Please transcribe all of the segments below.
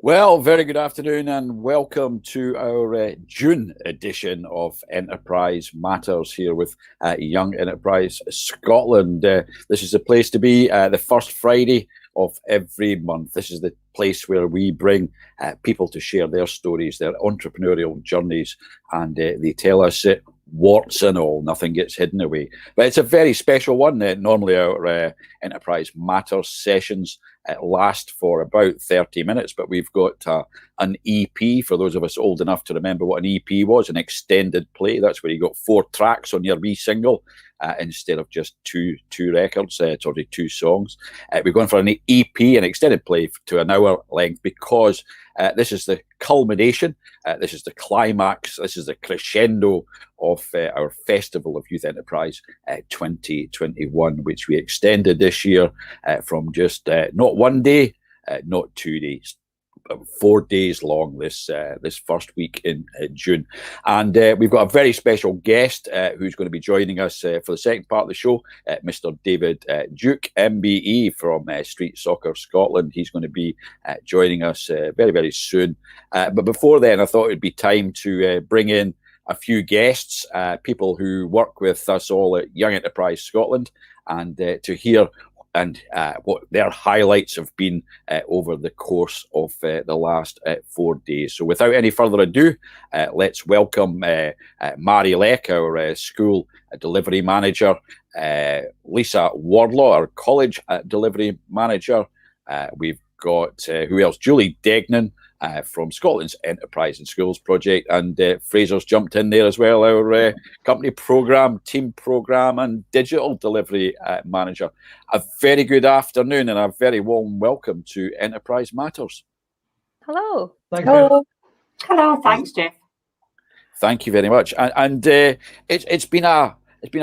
Well, very good afternoon and welcome to our June edition of Enterprise Matters here with Young Enterprise Scotland. This is the place to be, the first Friday of every month. This is the place where we bring people to share their stories, their entrepreneurial journeys, and they tell us warts and all, nothing gets hidden away. But it's a very special one. Normally our Enterprise Matters sessions last for about 30 minutes, but we've got an EP, for those of us old enough to remember what an EP was, an extended play. That's where you got 4 tracks on your wee single instead of just two records, sorry, 2 songs. We've gone for an EP, an extended play to an hour length, because this is the culmination, this is the climax, this is the crescendo of our Festival of Youth Enterprise 2021, which we extended this year from just not one day, not 2 days, 4 days long this first week in June. And we've got a very special guest who's going to be joining us for the second part of the show, Mr. David Duke MBE from Street Soccer Scotland. He's going to be joining us very, very soon. But before then, I thought it'd be time to bring in a few guests, people who work with us all at Young Enterprise Scotland, and to hear what their highlights have been over the course of the last 4 days. So without any further ado, let's welcome Mary Leck, our school delivery manager, Lisa Wardlaw, our college delivery manager. We've got, who else? Julie Degnan, from Scotland's Enterprise in Schools project, and Fraser's jumped in there as well, our company programme, team programme and digital delivery manager. A very good afternoon and a very warm welcome to Enterprise Matters. Hello. Hello. Hello. Thanks, Jeff. Thank you very much. And it's been a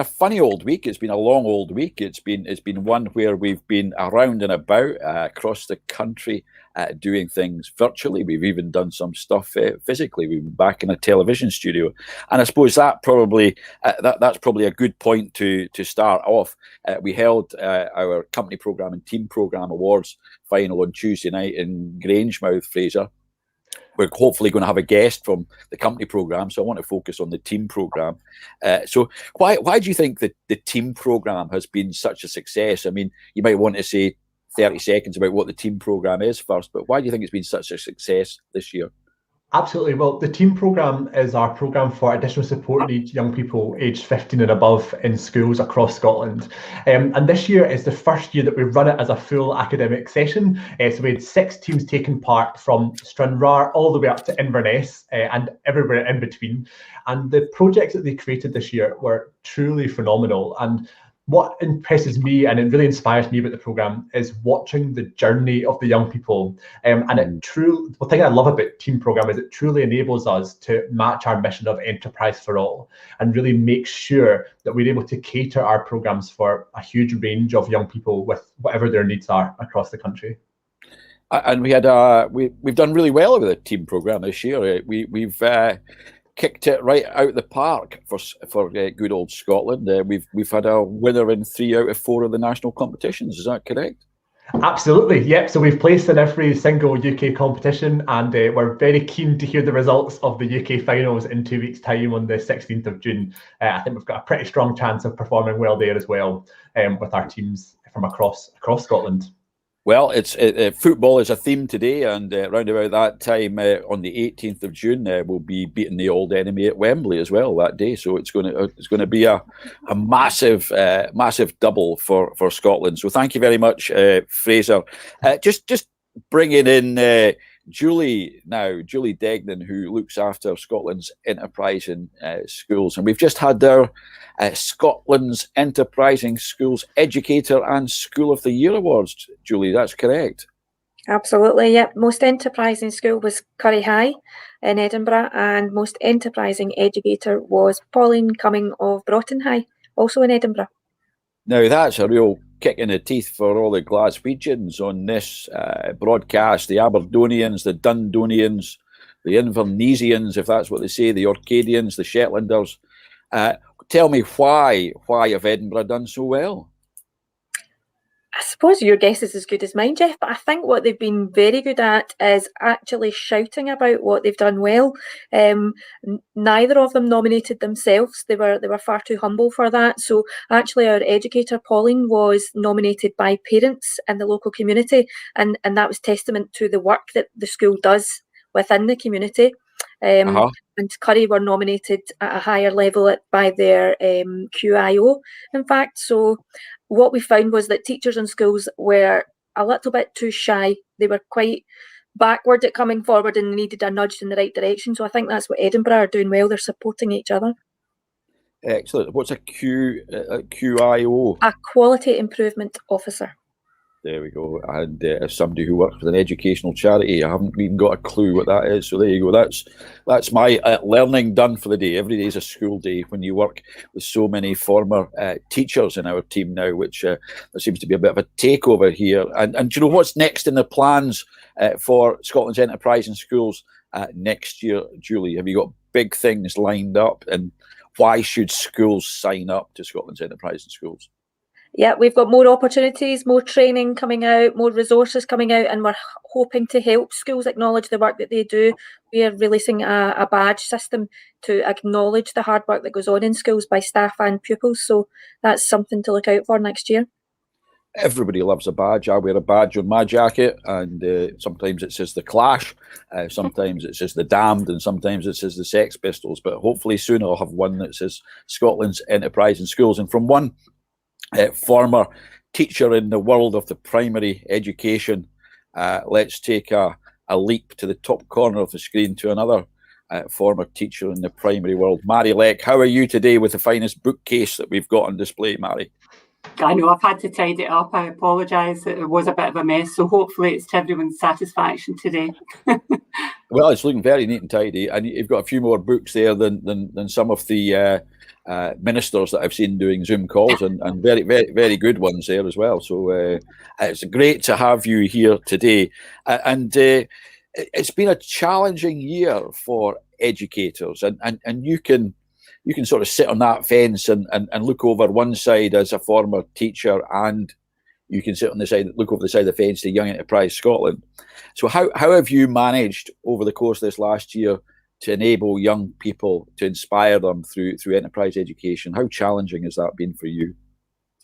funny old week. It's been a long old week. It's been one where we've been around and about across the country, doing things virtually. We've even done some stuff physically. We've been back in a television studio, and I suppose that probably that's probably a good point to start off. We held our company programme and team programme awards final on Tuesday night in Grangemouth, Fraser. We're hopefully going to have a guest from the company programme, so I want to focus on the team programme. So why do you think that the team programme has been such a success? I mean, you might want to say 30 seconds about what the team programme is first, but why do you think it's been such a success this year? Absolutely. Well, the team programme is our programme for additional support needs young people aged 15 and above in schools across Scotland. And this year is the first year that we've run it as a full academic session. So we had 6 teams taking part from Stranraer all the way up to Inverness and everywhere in between. And the projects that they created this year were truly phenomenal. And what impresses me and it really inspires me about the programme is watching the journey of the young people. And the thing I love about team programme is it truly enables us to match our mission of enterprise for all and really make sure that we're able to cater our programmes for a huge range of young people with whatever their needs are across the country. And we had we've done really well with the team programme this year. We've kicked it right out the park for good old Scotland. We've had a winner in 3 out of 4 of the national competitions. Is that correct? Absolutely, yep. So we've placed in every single UK competition, and we're very keen to hear the results of the UK finals in 2 weeks' time on the 16th of June. I think we've got a pretty strong chance of performing well there as well, with our teams from across Scotland. Well, football is a theme today, and round about that time on the 18th of June, we'll be beating the old enemy at Wembley as well that day. So it's going to be a massive double for Scotland. So thank you very much, Fraser. Just bringing in Julie now, Julie Degnan, who looks after Scotland's Enterprise in Schools, and we've just had our Scotland's Enterprising Schools Educator and School of the Year awards. Julie, that's correct? Absolutely, yep. Most enterprising school was Curry High in Edinburgh, and most enterprising educator was Pauline Cumming of Broughton High, also in Edinburgh. Now that's a real kick in the teeth for all the Glaswegians on this broadcast, the Aberdonians, the Dundonians, the Invernessians, if that's what they say, the Orcadians, the Shetlanders. Tell me why have Edinburgh done so well? I suppose your guess is as good as mine, Jeff, but I think what they've been very good at is actually shouting about what they've done well. Neither of them nominated themselves. They were far too humble for that. So actually our educator, Pauline, was nominated by parents in the local community, and that was testament to the work that the school does within the community. And Curry were nominated at a higher level by their QIO, in fact. So what we found was that teachers in schools were a little bit too shy. They were quite backward at coming forward and they needed a nudge in the right direction. So I think that's what Edinburgh are doing well. They're supporting each other. Excellent. What's a QIO? A Quality Improvement Officer. There we go. And as somebody who works with an educational charity, I haven't even got a clue what that is. So there you go. That's my learning done for the day. Every day is a school day when you work with so many former teachers in our team now, which there seems to be a bit of a takeover here. And do you know what's next in the plans for Scotland's Enterprise in Schools next year, Julie? Have you got big things lined up? And why should schools sign up to Scotland's Enterprise in Schools? Yeah, we've got more opportunities, more training coming out, more resources coming out, and we're hoping to help schools acknowledge the work that they do. We are releasing a badge system to acknowledge the hard work that goes on in schools by staff and pupils. So that's something to look out for next year. Everybody loves a badge. I wear a badge on my jacket, and sometimes it says The Clash, sometimes it says The Damned, and sometimes it says The Sex Pistols. But hopefully soon I'll have one that says Scotland's Enterprise in Schools. And from one former teacher in the world of the primary education, let's take a leap to the top corner of the screen to another former teacher in the primary world. Mary Leck, how are you today with the finest bookcase that we've got on display, Mary? I know I've had to tidy it up. I apologise that it was a bit of a mess. So hopefully it's to everyone's satisfaction today. Well, it's looking very neat and tidy, and you've got a few more books there than some of the ministers that I've seen doing Zoom calls, and very, very, very good ones there as well. So it's great to have you here today. And it's been a challenging year for educators, and you can sort of sit on that fence and look over one side as a former teacher, and you can sit on the side, look over the side of the fence to Young Enterprise Scotland. So how have you managed over the course of this last year to enable young people, to inspire them through enterprise education? How challenging has that been for you?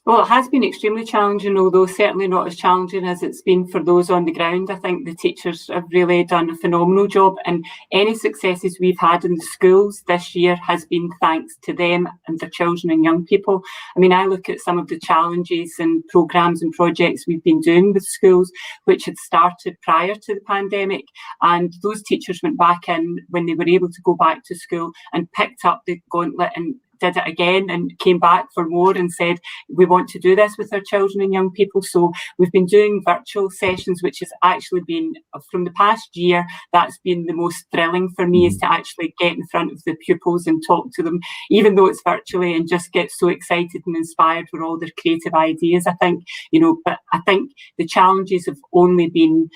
Well, it has been extremely challenging, although certainly not as challenging as it's been for those on the ground. I think the teachers have really done a phenomenal job, and any successes we've had in the schools this year has been thanks to them and their children and young people. I mean, I look at some of the challenges and programmes and projects we've been doing with schools, which had started prior to the pandemic, and those teachers went back in when they were able to go back to school and picked up the gauntlet and did it again and came back for more and said, we want to do this with our children and young people. So we've been doing virtual sessions, which has actually been, from the past year, that's been the most thrilling for me, is to actually get in front of the pupils and talk to them, even though it's virtually, and just get so excited and inspired for all their creative ideas. I think, but I think the challenges have only been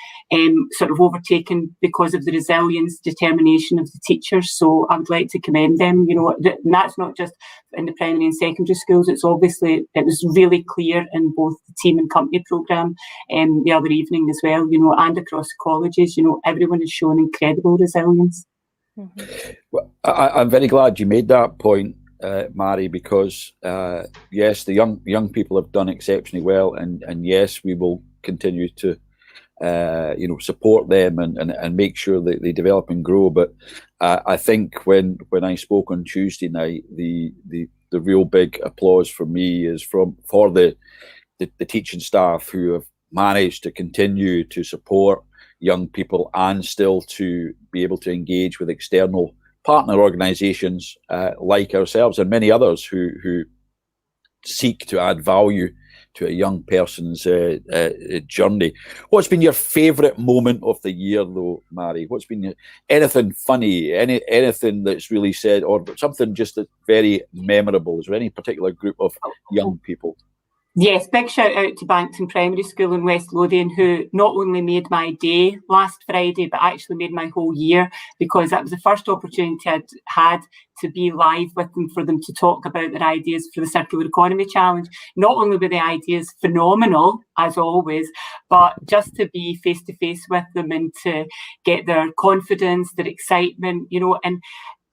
sort of overtaken because of the resilience, determination of the teachers. So I would like to commend them, and that's not just in the primary and secondary schools. It was really clear in both the team and company programme the other evening as well, and across the colleges. Everyone has shown incredible resilience. Mm-hmm. Well, I'm very glad you made that point, Mary, because yes, the young people have done exceptionally well, and yes, we will continue to support them and make sure that they develop and grow. But I think when I spoke on Tuesday night, the real big applause for me is for the teaching staff who have managed to continue to support young people and still to be able to engage with external partner organisations like ourselves and many others who seek to add value to a young person's journey. What's been your favourite moment of the year, though, Mary? What's been anything funny, anything that's really said, or something just that's very memorable? Is there any particular group of young people? Yes, big shout out to Bankton Primary School in West Lothian, who not only made my day last Friday, but actually made my whole year, because that was the first opportunity I'd had to be live with them, for them to talk about their ideas for the Circular Economy Challenge. Not only were the ideas phenomenal, as always, but just to be face to face with them and to get their confidence, their excitement, and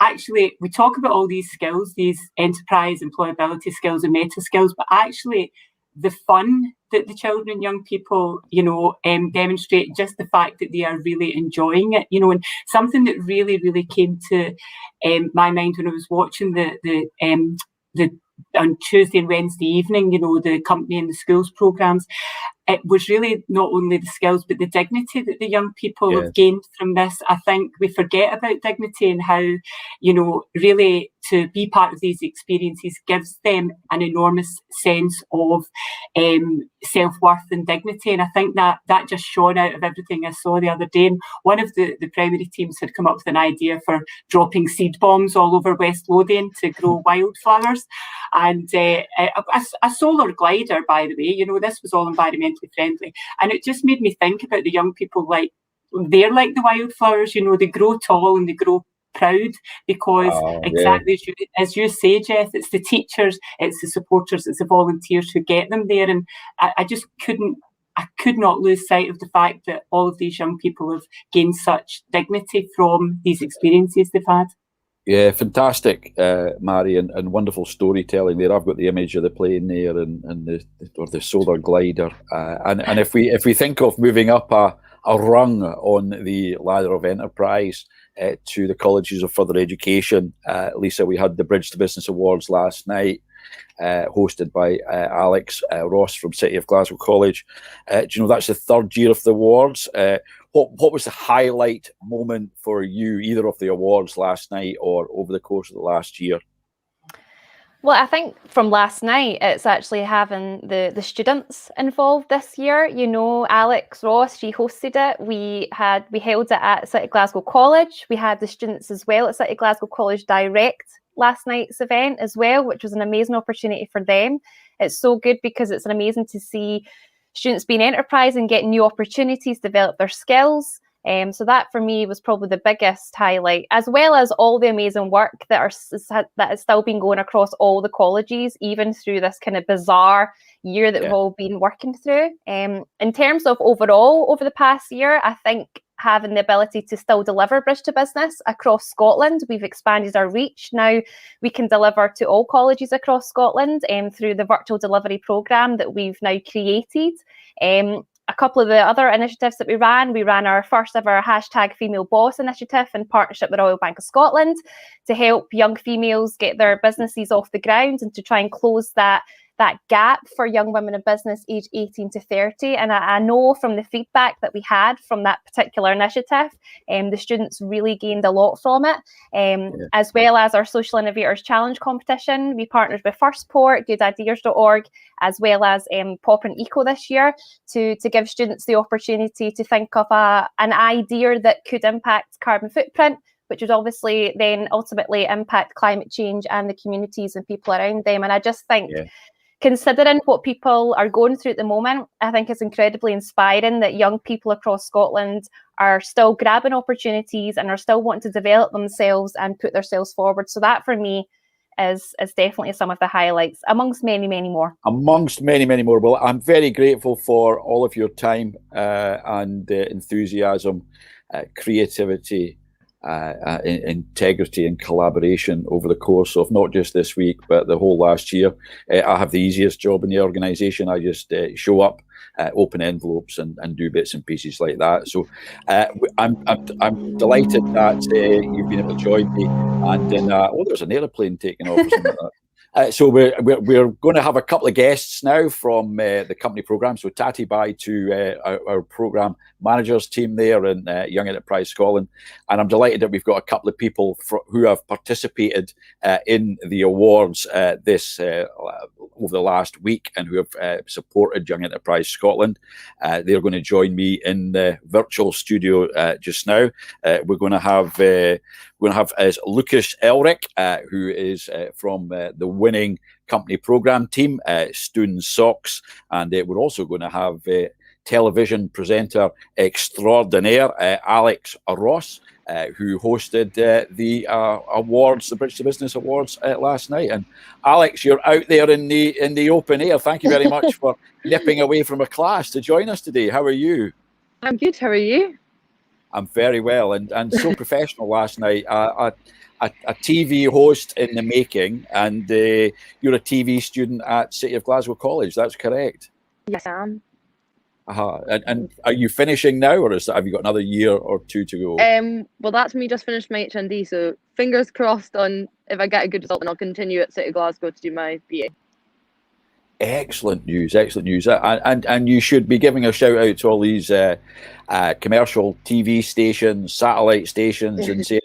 actually we talk about all these skills, these enterprise employability skills and meta skills, but actually the fun that the children and young people, demonstrate, just the fact that they are really enjoying it, and something that really, really came to my mind when I was watching the on Tuesday and Wednesday evening, the company and the schools programs. It was really not only the skills, but the dignity that the young people have gained from this. I think we forget about dignity and how, really to be part of these experiences gives them an enormous sense of self-worth and dignity. And I think that just shone out of everything I saw the other day. And one of the primary teams had come up with an idea for dropping seed bombs all over West Lothian to grow wildflowers. And a solar glider, by the way, this was all environmentally friendly. And it just made me think about the young people, like they're like the wildflowers, they grow tall and they grow proud, because as you say, Jeff, it's the teachers, it's the supporters, it's the volunteers who get them there. And I could not lose sight of the fact that all of these young people have gained such dignity from these experiences they've had. Yeah, fantastic, Mary, and wonderful storytelling there. I've got the image of the plane there and the solar glider. And if we think of moving up a rung on the ladder of enterprise to the colleges of further education, Lisa, we had the Bridge to Business Awards last night, hosted by Alex Ross from City of Glasgow College. Do you know that's the third year of the awards? What was the highlight moment for you, either of the awards last night or over the course of the last year? Well, I think from last night, it's actually having the students involved this year. Alex Ross, she hosted it. We held it at City Glasgow College. We had the students as well at City Glasgow College direct last night's event as well, which was an amazing opportunity for them. It's so good because it's amazing to see students being enterprise and getting new opportunities, develop their skills. So that for me was probably the biggest highlight, as well as all the amazing work that has still been going across all the colleges, even through this kind of bizarre year that we've all been working through. In terms of overall over the past year, I think having the ability to still deliver Bridge to Business across Scotland, we've expanded our reach. Now we can deliver to all colleges across Scotland through the virtual delivery programme that we've now created. A couple of the other initiatives that we ran our first ever #FemaleBoss initiative in partnership with Royal Bank of Scotland to help young females get their businesses off the ground and to try and close that gap for young women in business aged 18 to 30. And I know from the feedback that we had from that particular initiative, the students really gained a lot from it, as well as our Social Innovators Challenge competition. We partnered with Firstport, GoodIdeas.org, as well as Pop and Eco this year to give students the opportunity to think of an idea that could impact carbon footprint, which would obviously then ultimately impact climate change and the communities and people around them. And I just think considering what people are going through at the moment, I think it's incredibly inspiring that young people across Scotland are still grabbing opportunities and are still wanting to develop themselves and put themselves forward. So that for me is definitely some of the highlights, amongst many, many more. Amongst many, many more. Well, I'm very grateful for all of your time and enthusiasm, creativity, integrity and collaboration over the course of not just this week but the whole last year. I have the easiest job in the organisation. I just show up, open envelopes and do bits and pieces like that. So I'm delighted that you've been able to join me. And then there's an aeroplane taking off or something like that. So we're going to have a couple of guests now from the company programme. So Tati bye to our programme managers team there in Young Enterprise Scotland. And I'm delighted that we've got a couple of people who have participated in the awards over the last week and who have supported Young Enterprise Scotland. They're going to join me in the virtual studio just now. We're going to have Lucas Elric, who is from the winning company program team, Student Socks, and we're also going to have television presenter extraordinaire Alex Ross, who hosted the awards, the British Business Awards last night. And Alex, you're out there in the open air. Thank you very much for nipping away from a class to join us today. How are you? I'm good. How are you? I'm very well, and so professional last night. A TV host in the making, and you're a TV student at City of Glasgow College. That's correct. Yes, I am. And are you finishing now, or have you got another year or two to go? Well, that's me just finished my HND, so fingers crossed on if I get a good result, and I'll continue at City of Glasgow to do my BA. Excellent news, and you should be giving a shout out to all these commercial TV stations, satellite stations, and saying,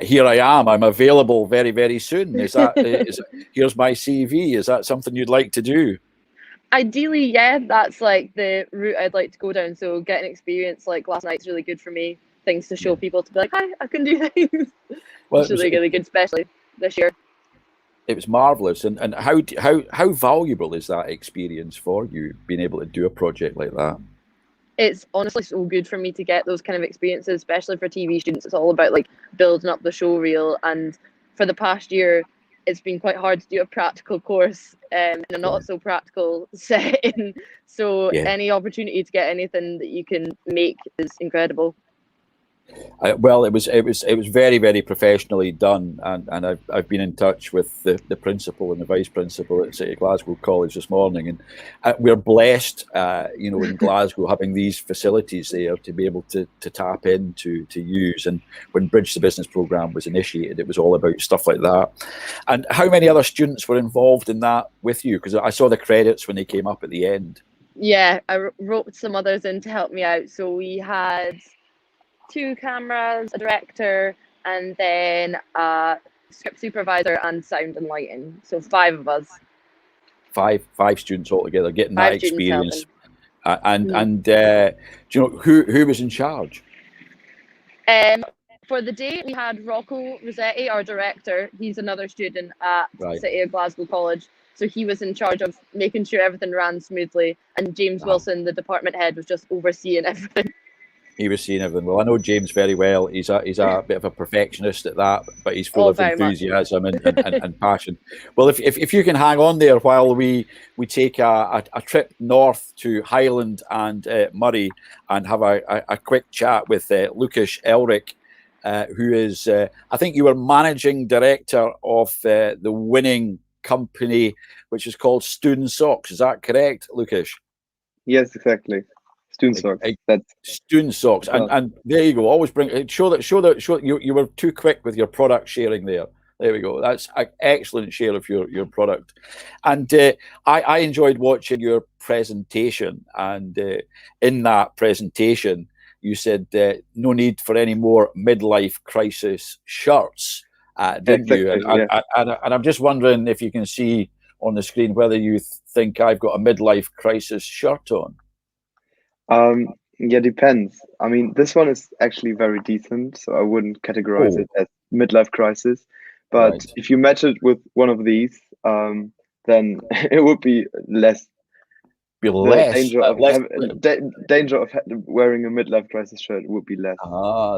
here I am, I'm available very, very soon. Is that here's my CV? Is that something you'd like to do? Ideally, yeah, that's like the route I'd like to go down. So getting experience like last night's really good for me. Things to show people to be like, hi, I can do things. Well, which is really good, especially this year. It was marvellous. And how valuable is that experience for you, being able to do a project like that? It's honestly so good for me to get those kind of experiences, especially for TV students. It's all about like building up the show reel. And for the past year, it's been quite hard to do a practical course in a not so practical setting. So any opportunity to get anything that you can make is incredible. Well, it was very, very professionally done, and I've been in touch with the principal and the vice principal at City of Glasgow College this morning, and we're blessed, in Glasgow having these facilities there to be able to tap into, to use. And when Bridge to Business programme was initiated, it was all about stuff like that. And how many other students were involved in that with you? Because I saw the credits when they came up at the end. Yeah, I roped some others in to help me out. So we had 2 cameras, a director, and then a script supervisor and sound and lighting. So 5 of us. Five students altogether getting that experience. And do you know who was in charge? For the day, we had Rocco Rossetti, our director. He's another student at City of Glasgow College. So he was in charge of making sure everything ran smoothly. And James Wilson, the department head, was just overseeing everything. He was seeing everything. Well, I know James very well. He's a bit of a perfectionist at that, but he's full of enthusiasm and passion. Well, if you can hang on there while we take a trip north to Highland and Murray and have a quick chat with Lukasz Elric, who is, I think you were managing director of the winning company, which is called Student Socks. Is that correct, Lukasz? Yes, exactly. Student Socks. That's Student Socks, and there you go. Always show that you were too quick with your product sharing there. There we go. That's an excellent share of your product, and I enjoyed watching your presentation. And in that presentation, you said no need for any more midlife crisis shirts, didn't you? And I'm just wondering if you can see on the screen whether you think I've got a midlife crisis shirt on. Yeah, depends. I mean, this one is actually very decent, so I wouldn't categorize it as midlife crisis. But if you match it with one of these, then it would be less. Danger of wearing a midlife crisis shirt would be less.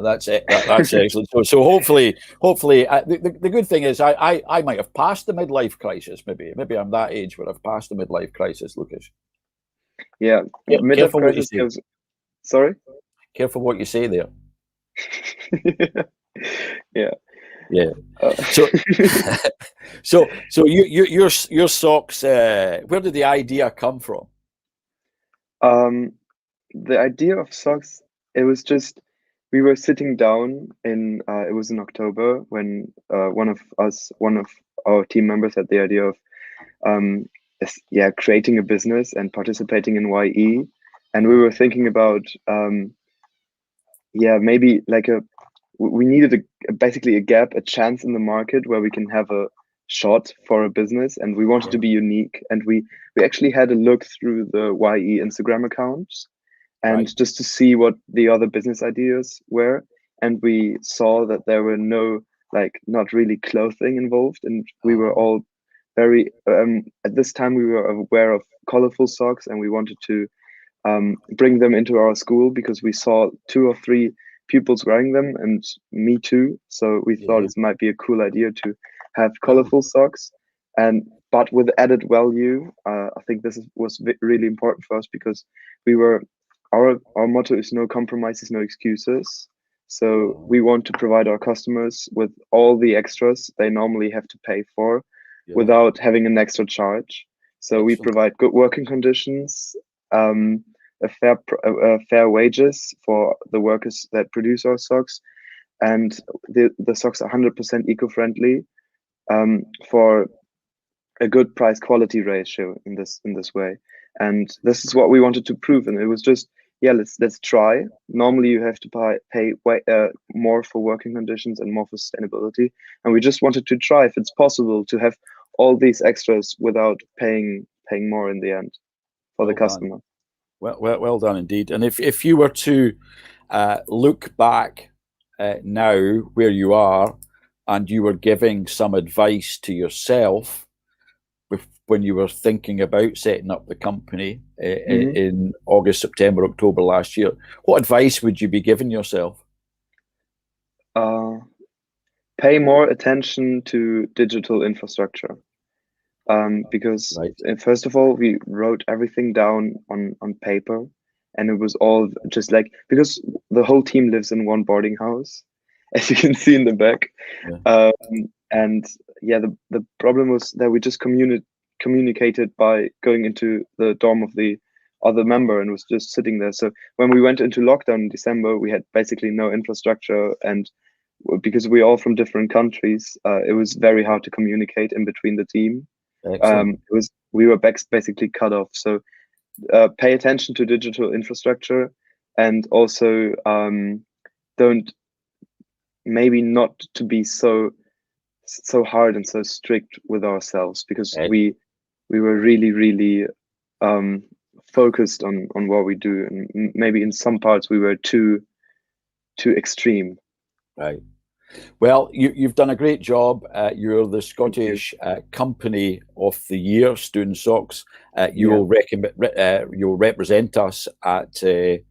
That's it. That's excellent. So hopefully, the good thing is I might have passed the midlife crisis. Maybe I'm that age where I've passed the midlife crisis, Lukasz. Yeah, midlife crisis goes. Sorry. Careful what you say there. Yeah. So your socks. Where did the idea come from? The idea of socks. It was just we were sitting down in. It was in October when one of our team members had the idea of creating a business and participating in YE, and we were thinking about maybe like we needed basically a gap, a chance in the market where we can have a shot for a business, and we wanted to be unique. And we actually had a look through the YE Instagram accounts and just to see what the other business ideas were, and we saw that there were not really clothing involved, and we were all very at this time we were aware of colorful socks, and we wanted to bring them into our school because we saw 2 or 3 pupils wearing them, and me too. So we thought it might be a cool idea to have colorful socks, but with added value. I think this was really important for us because our motto is no compromises, no excuses. So we want to provide our customers with all the extras they normally have to pay for without having an extra charge. So we provide good working conditions, fair wages for the workers that produce our socks, and the socks are 100% eco-friendly, for a good price quality ratio in this way. And this is what we wanted to prove, and it was just, let's try. Normally you have to pay more for working conditions and more for sustainability, and we just wanted to try if it's possible to have all these extras without paying more in the end for the customer. Well done indeed. And if you were to look back now where you are, and you were giving some advice to yourself when you were thinking about setting up the company in August, September, October last year, what advice would you be giving yourself? Pay more attention to digital infrastructure. Because first of all, we wrote everything down on paper, and it was all just like, because the whole team lives in one boarding house, as you can see in the back. And the problem was that we just communicated by going into the dorm of the other member and was just sitting there. So when we went into lockdown in December, we had basically no infrastructure, and because we're all from different countries, it was very hard to communicate in between the team. We were basically cut off. So pay attention to digital infrastructure, and also maybe not to be so hard and so strict with ourselves, because we were really focused on what we do, and maybe in some parts we were too extreme. Right. Well, you've done a great job. You're the Scottish Company of the Year, Stone Socks. You'll represent us at a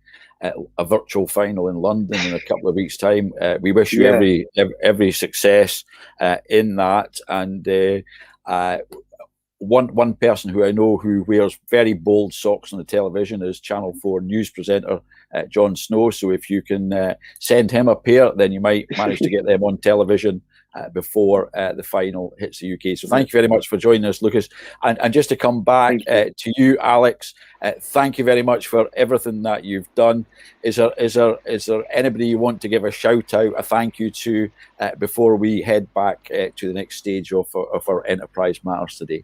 virtual final in London in a couple of weeks' time. We wish you every success in that. And one person who I know who wears very bold socks on the television is Channel 4 news presenter Jon Snow. So if you can send him a pair, then you might manage to get them on television before the final hits the UK. So thank you very much for joining us, Lucas. And just to come back to you, Alex, thank you very much for everything that you've done. Is there anybody you want to give a shout out, a thank you to, before we head back to the next stage of our Enterprise Matters today?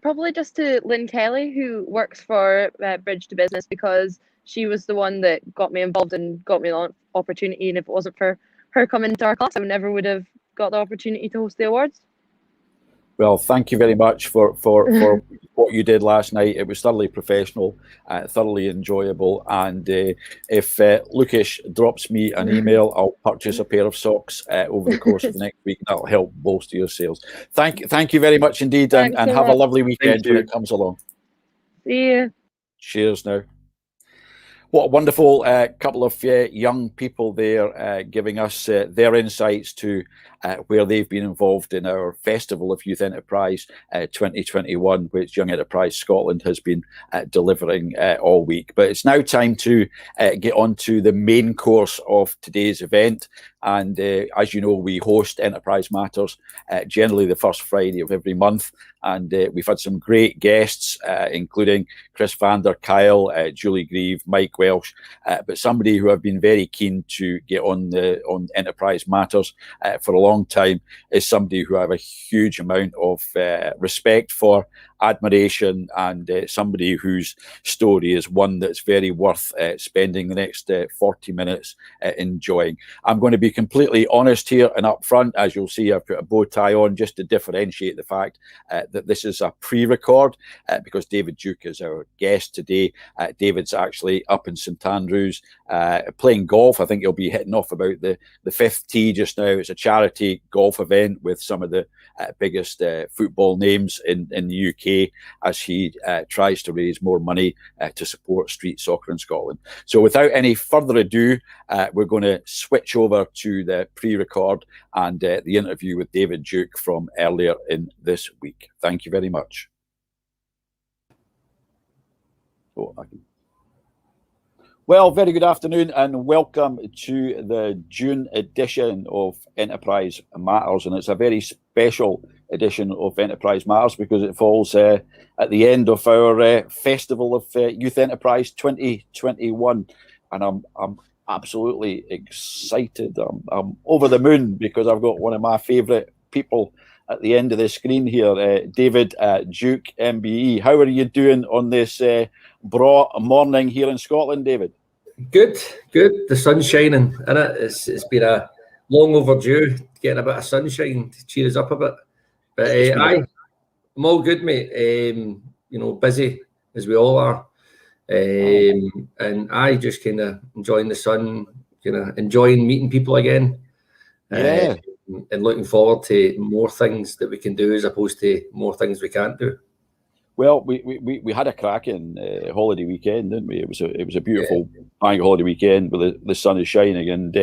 Probably just to Lynn Kelly, who works for Bridge to Business, because she was the one that got me involved and got me the opportunity. And if it wasn't for her coming to our class, I never would have got the opportunity to host the awards. Well, thank you very much for what you did last night. It was thoroughly professional, thoroughly enjoyable. And if Lucas drops me an email, I'll purchase a pair of socks over the course of the next week. That'll help bolster your sales. Thank you very much indeed, and have a lovely weekend when it comes along. See you. Cheers now. What a wonderful couple of young people there giving us their insights to where they've been involved in our Festival of Youth Enterprise 2021, which Young Enterprise Scotland has been delivering all week. But it's now time to get on to the main course of today's event. And as you know, we host Enterprise Matters generally the first Friday of every month. And we've had some great guests, including Chris van der Kyle, Julie Grieve, Mike Welsh, but somebody who I've been very keen to get on Enterprise Matters for a long time is somebody who I have a huge amount of respect for, admiration, and somebody whose story is one that's very worth spending the next 40 minutes enjoying. I'm going to be completely honest here and upfront. As you'll see, I've put a bow tie on just to differentiate the fact that this is a pre-record because David Duke is our guest today. David's actually up in St Andrews playing golf. I think he'll be hitting off about the fifth tee just now. It's a charity golf event with some of the biggest football names in the UK as he tries to raise more money to support street soccer in Scotland. So without any further ado, we're going to switch over to the pre-record and the interview with David Duke from earlier in this week. Thank you very much. Well, very good afternoon and welcome to the June edition of Enterprise Matters. And it's a very special edition of Enterprise Matters because it falls at the end of our Festival of Youth Enterprise 2021. And I'm absolutely excited. I'm over the moon because I've got one of my favourite people at the end of the screen here, David Duke MBE. How are you doing on this broad morning here in Scotland, David? Good. The sun's shining, and it's been a long overdue getting a bit of sunshine to cheer us up a bit. But I'm all good, mate. Busy as we all are, and I just kind of enjoying the sun, enjoying meeting people again. Yeah. And looking forward to more things that we can do as opposed to more things we can't do. Well, we had a cracking holiday weekend, didn't we? It was a beautiful bank holiday weekend where the sun is shining, and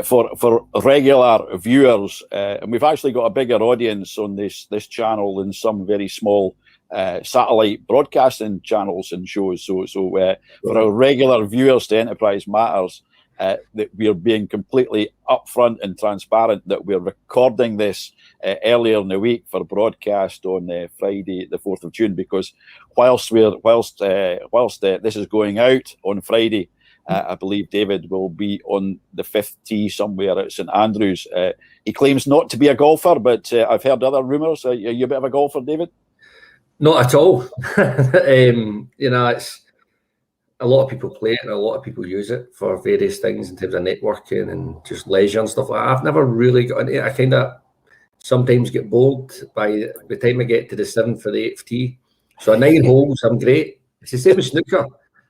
for regular viewers, and we've actually got a bigger audience on this channel than some very small satellite broadcasting channels and shows. So for our regular viewers to Enterprise Matters, that we're being completely upfront and transparent that we're recording this earlier in the week for broadcast on Friday, the 4th of June, because whilst this is going out on Friday, I believe David will be on the 5th tee somewhere at St Andrews. He claims not to be a golfer, but I've heard other rumours. Are you a bit of a golfer, David? Not at all. It's a lot of people play it and a lot of people use it for various things in terms of networking and just leisure and stuff like that. I've never really got into it. I kind of sometimes get bored by the time I get to the 7th or the 8th tee. So 9 holes, I'm great. It's the same as snooker.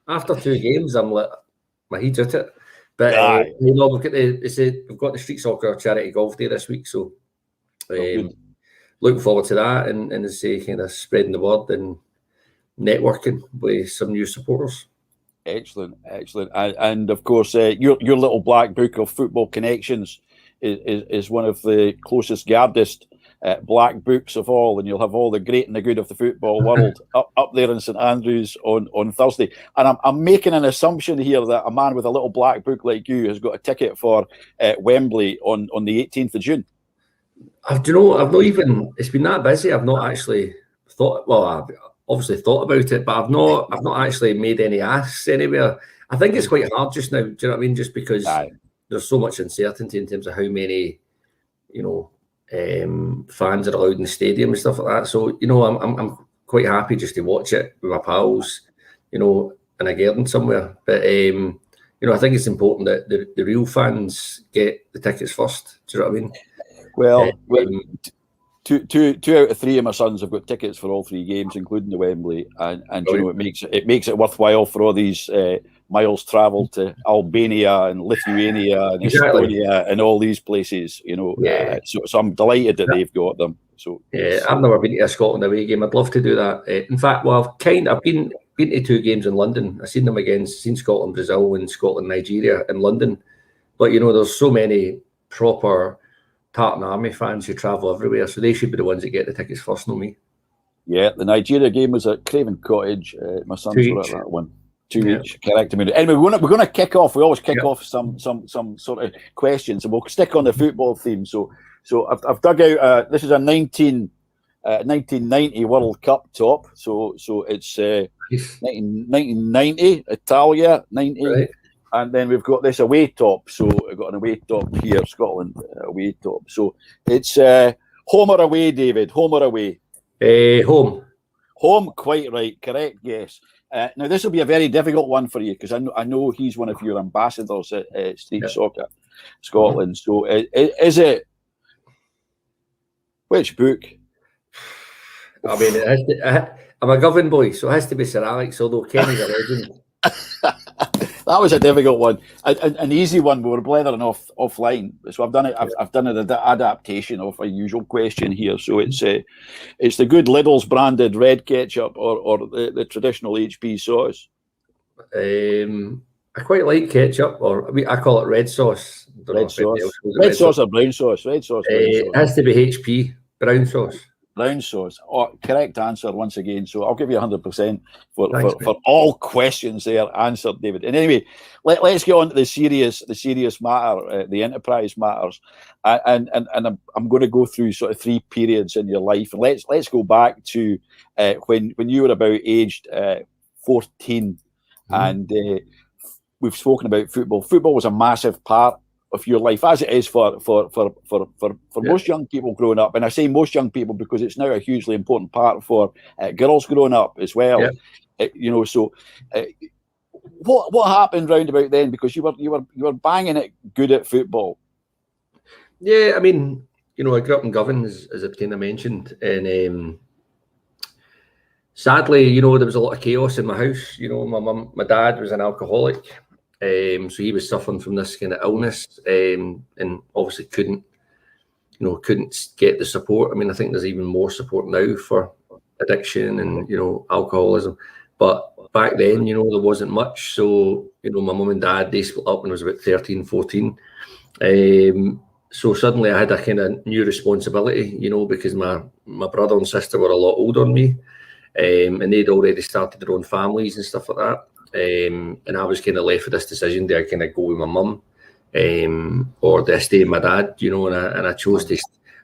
After 2 games, I'm like, my head's at it. But we've got the street soccer charity golf day this week, so looking forward to that and as I say, kind of spreading the word and networking with some new supporters. Excellent. And of course, your little black book of football connections is one of the closest guardest black books of all, and you'll have all the great and the good of the football world up there in St Andrews on Thursday. And I'm making an assumption here that a man with a little black book like you has got a ticket for Wembley on the 18th of June. I've not even. It's been that busy. I've not actually thought. Well, I've obviously thought about it, but I've not actually made any asks anywhere. I think it's quite hard just now. Do you know what I mean? Just because there's so much uncertainty in terms of how many, fans are allowed in the stadium and stuff like that. So I'm quite happy just to watch it with my pals, in a garden somewhere. But I think it's important that the real fans get the tickets first. Do you know what I mean? Well, two out of 3 of my sons have got tickets for all 3 games, including the Wembley, and it makes it worthwhile for all these miles travelled to Albania and Lithuania and Estonia and all these places. So I'm delighted that they've got them. So I've never been to a Scotland away game. I'd love to do that. In fact, I've been to 2 games in London. I've seen them again. Seen Scotland, Brazil, and Scotland, Nigeria in London. But there's so many proper Tartan Army fans who travel everywhere, so they should be the ones that get the tickets first, not me. Yeah, the Nigeria game was at Craven Cottage. My sons were at that one. 2 each, correct. Anyway, we're going to kick off. We always kick off some sort of questions, and we'll stick on the football theme. So I've dug out. This is a 1990 World Cup top. So it's 1990 Italia 90. Right. And then we've got this away top. So we've got an away top here, Scotland away top. So it's home or away, David? Home or away? Home. Home, quite right. Correct, yes. Now, this will be a very difficult one for you because I know he's one of your ambassadors at Street Soccer Scotland. So is it... Which book? I mean, I'm a Govan boy, so it has to be Sir Alex, although Kenny's a legend. That was a difficult one. An easy one. We were blethering offline, so I've done it. I've done an adaptation of a usual question here. So it's the good Lidl's branded red ketchup or the traditional HP sauce. I quite like ketchup, or I call it red sauce. Red sauce or brown sauce? Red sauce. It has to be HP, brown sauce. Brown sauce. Oh, correct answer once again. So I'll give you 100% for all questions there answered, David. And anyway, let's get on to the serious matter, the enterprise matters. And I'm going to go through sort of 3 periods in your life. And let's go back to when you were about aged 14, and we've spoken about football. Football was a massive part of your life, as it is for most young people growing up. And I say most young people because it's now a hugely important part for girls growing up as well. So what happened round about then? Because you were banging it good at football. Yeah, I mean, I grew up in Govan, as I kind of mentioned, and sadly, there was a lot of chaos in my house. My dad was an alcoholic. So he was suffering from this kind of illness, and obviously couldn't get the support. I mean, I think there's even more support now for addiction and alcoholism, but back then, there wasn't much. So my mum and dad, they split up when I was about 13, 14. So suddenly I had a kind of new responsibility, because my brother and sister were a lot older than me, and they'd already started their own families and stuff like that. And I was kind of left with this decision: do I kind of go with my mum, or do I stay with my dad? And I chose to.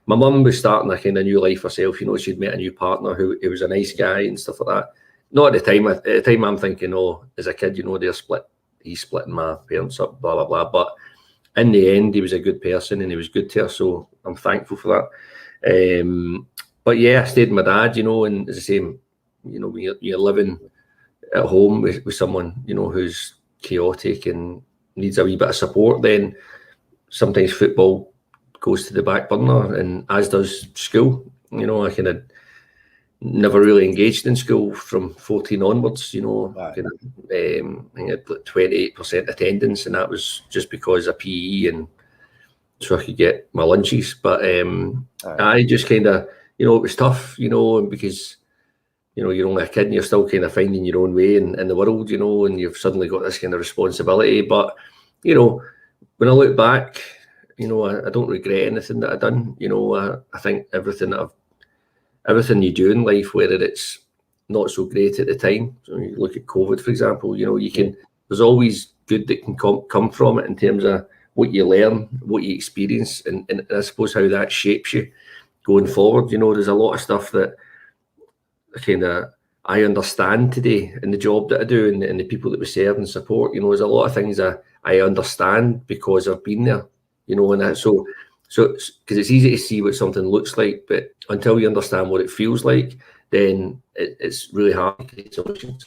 My mum was starting a kind of new life herself. She'd met a new partner who was a nice guy and stuff like that. Not at the time. At the time, I'm thinking, as a kid, they're split. He's splitting my parents up, blah blah blah. But in the end, he was a good person and he was good to her. So I'm thankful for that. But yeah, I stayed with my dad. And as I say, when you're living at home with someone who's chaotic and needs a wee bit of support, then sometimes football goes to the back burner, and as does school. I kind of never really engaged in school from 14 onwards. I think I had 28% attendance, and that was just because of PE and so I could get my lunches. But I just kind of it was tough, because you're only a kid and you're still kind of finding your own way in the world, and you've suddenly got this kind of responsibility. But, when I look back, I don't regret anything that I've done. I think everything you do in life, whether it's not so great at the time, so you look at COVID, for example, there's always good that can come from it in terms of what you learn, what you experience, and I suppose how that shapes you going forward. There's a lot of stuff that I understand today in the job that I do and the people that we serve and support. There's a lot of things that I understand because I've been there, and that so because it's easy to see what something looks like, but until you understand what it feels like, then it's really hard to create solutions.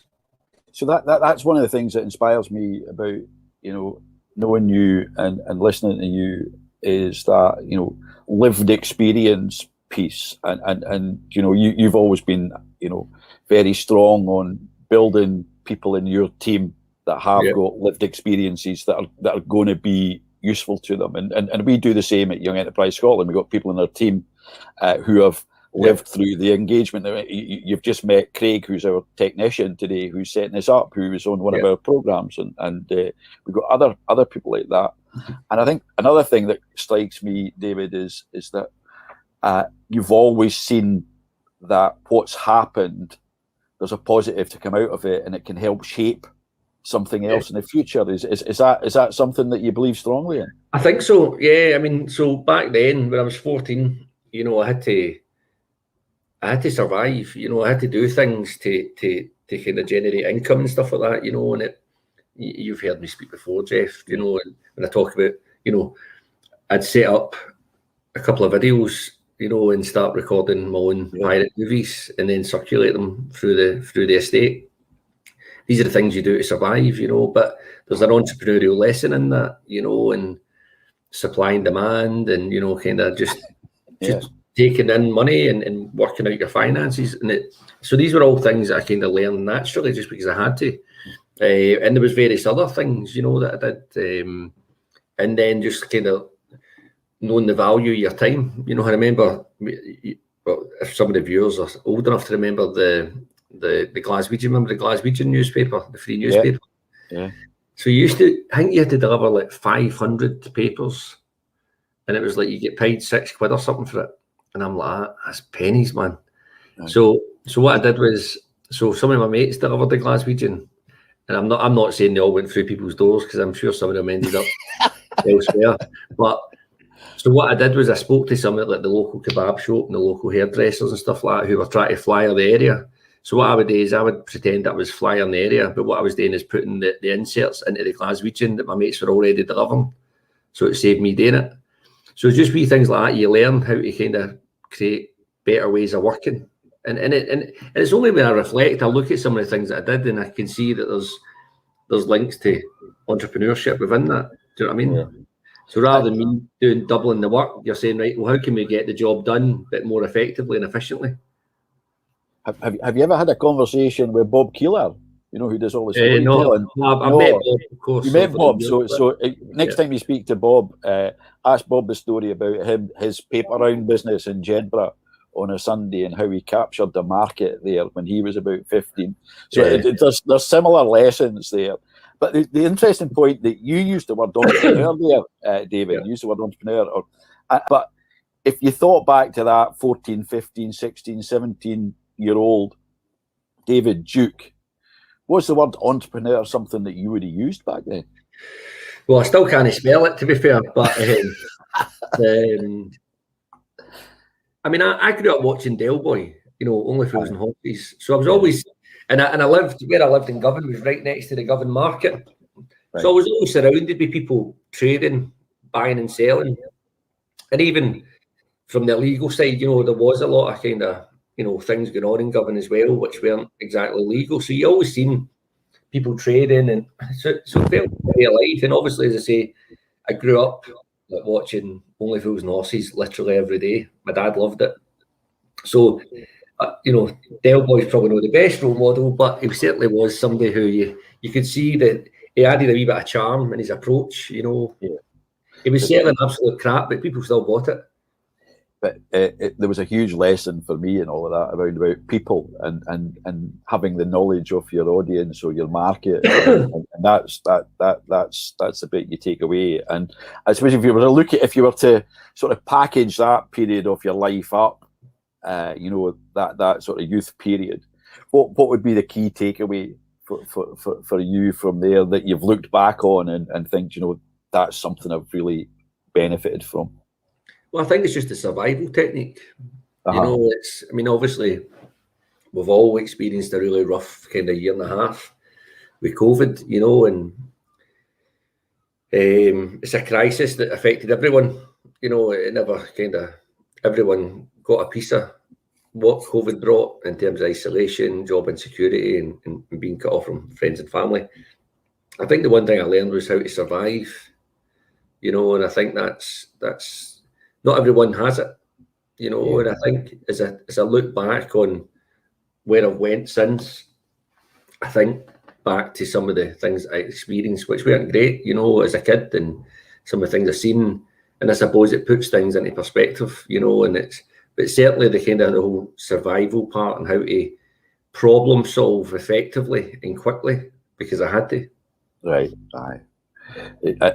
So that's one of the things that inspires me about knowing you and listening to you, is that lived experience piece, and you've always been very strong on building people in your team that have got lived experiences that are going to be useful to them, and we do the same at Young Enterprise Scotland. We've got people in our team who have lived through the engagement. You've just met Craig, who's our technician today, who's setting us up, who was on one of our programs, and we've got other people like that. And I think another thing that strikes me, David, is that you've always seen that what's happened, there's a positive to come out of it, and it can help shape something else in the future. Is that something that you believe strongly in? I think so. Yeah. I mean, so back then when I was 14, I had to survive. I had to do things to kind of generate income and stuff like that. And you've heard me speak before, Jeff. And when I talk about, I'd set up a couple of videos, and start recording my own pirate movies and then circulate them through the estate. These are the things you do to survive, but there's an entrepreneurial lesson in that, and supply and demand, and, kind of just taking in money and working out your finances. So these were all things that I kind of learned naturally just because I had to. And there was various other things, you know, that I did. And then just kind of knowing the value of your time. You know, I remember, well, if some of the viewers are old enough to remember the Glaswegian, remember the Glaswegian newspaper, the free newspaper? Yeah. So I think you had to deliver like 500 papers, and it was like you get paid £6 or something for it. And I'm like, that's pennies, man. Right. So what I did was, so some of my mates delivered the Glaswegian, and I'm not saying they all went through people's doors, because I'm sure some of them ended up elsewhere. But so what I did was I spoke to some of like the local kebab shop and the local hairdressers and stuff like that, who were trying to flyer the area. So what I would do is I would pretend I was flying the area, but what I was doing is putting the inserts into the Glaswegian that my mates were already delivering. So it saved me doing it. So just wee things like that, you learn how to kind of create better ways of working. And it's only when I reflect, I look at some of the things that I did, and I can see that there's links to entrepreneurship within that. Do you know what I mean? Yeah. So rather than me doubling the work, you're saying, right, well, how can we get the job done a bit more effectively and efficiently? Have you ever had a conversation with Bob Keeler? You know, who does all the storytelling? No, I've met Bob, of course. You met Bob, so next time you speak to Bob, ask Bob the story about his paper round business in Jedburgh on a Sunday, and how he captured the market there when he was about 15. So there's similar lessons there. But the interesting point that you used the word entrepreneur there, David, you used the word entrepreneur. But if you thought back to that 14, 15, 16, 17-year-old David Duke, was the word entrepreneur something that you would have used back then? Well, I still can't spell it, to be fair, but I mean, I grew up watching Del Boy, you know, Only Fools and Horses. So I was always, and I lived in Govan, was right next to the Govan market. Right. So I was always surrounded by people trading, buying and selling. And even from the legal side, you know, there was a lot of kind of, you know, things going on in Govan as well, which weren't exactly legal. So you always seen people trading, and so it felt very alive. And obviously, as I say, I grew up like watching Only Fools and Horses literally every day. My dad loved it. So, you know, Del Boy's probably not the best role model, but he certainly was somebody who you could see that he added a wee bit of charm in his approach, you know. Yeah. He was selling absolute crap, but people still bought it. But there was a huge lesson for me and all of that about people and having the knowledge of your audience or your market, and that's the bit you take away. And I suppose if you were to sort of package that period of your life up, you know, that sort of youth period, what would be the key takeaway for you from there that you've looked back on and think, you know, that's something I've really benefited from? Well, I think it's just a survival technique. You know, I mean, obviously, we've all experienced a really rough kind of year and a half with COVID, you know, and it's a crisis that affected everyone. You know, everyone got a piece of what COVID brought in terms of isolation, job insecurity, and being cut off from friends and family. I think the one thing I learned was how to survive, you know, and I think that's not everyone has it, you know. And I think as I look back on where I've went since, I think back to some of the things I experienced, which weren't great, you know, as a kid, and some of the things I've seen, and I suppose it puts things into perspective, you know. And but certainly the kind of the whole survival part and how to problem solve effectively and quickly, because I had to. Right, aye.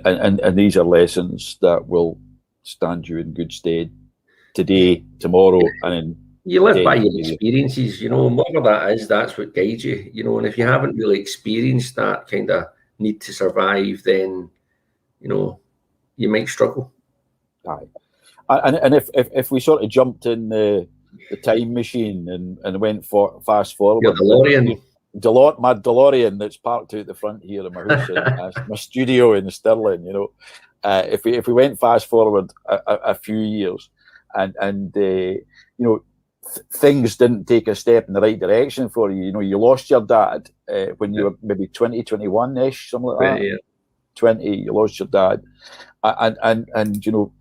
And these are lessons that will stand you in good stead today, tomorrow, and you live by your experiences, you know, and whatever that is, that's what guides you, you know. And if you haven't really experienced that kind of need to survive, then, you know, you might struggle. Aye. And if we sort of jumped in the time machine and went fast forward, your DeLorean. My DeLorean that's parked out the front here in my house, in my studio in Stirling, you know. If we went fast forward a few years, and you know, things didn't take a step in the right direction for you. You know, you lost your dad when you were maybe 20, 21-ish, something like that. Yeah. 20, you lost your dad, and you know,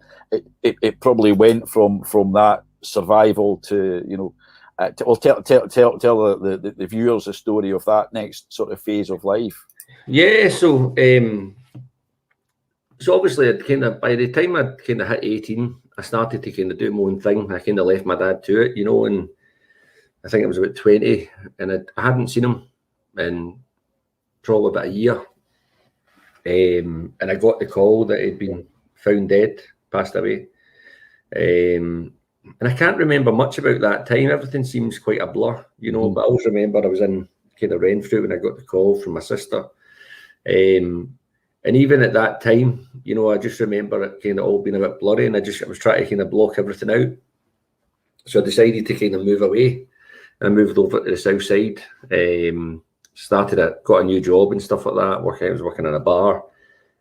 it probably went from that survival to, you know, Well, tell the viewers the story of that next sort of phase of life. Yeah, so obviously I'd kind of, by the time I'd kind of hit 18, I started to kind of do my own thing. I kind of left my dad to it, and I think it was about 20, and I hadn't seen him in probably about a year. And I got the call that he'd been found dead, passed away. And I can't remember much about that time. Everything seems quite a blur, but I always remember I was in kind of Renfrew when I got the call from my sister. And even at that time, I just remember it kind of all being a bit blurry, and I was trying to kind of block everything out. So I decided to kind of move away, and I moved over to the south side. Got a new job and stuff like that. I was working in a bar,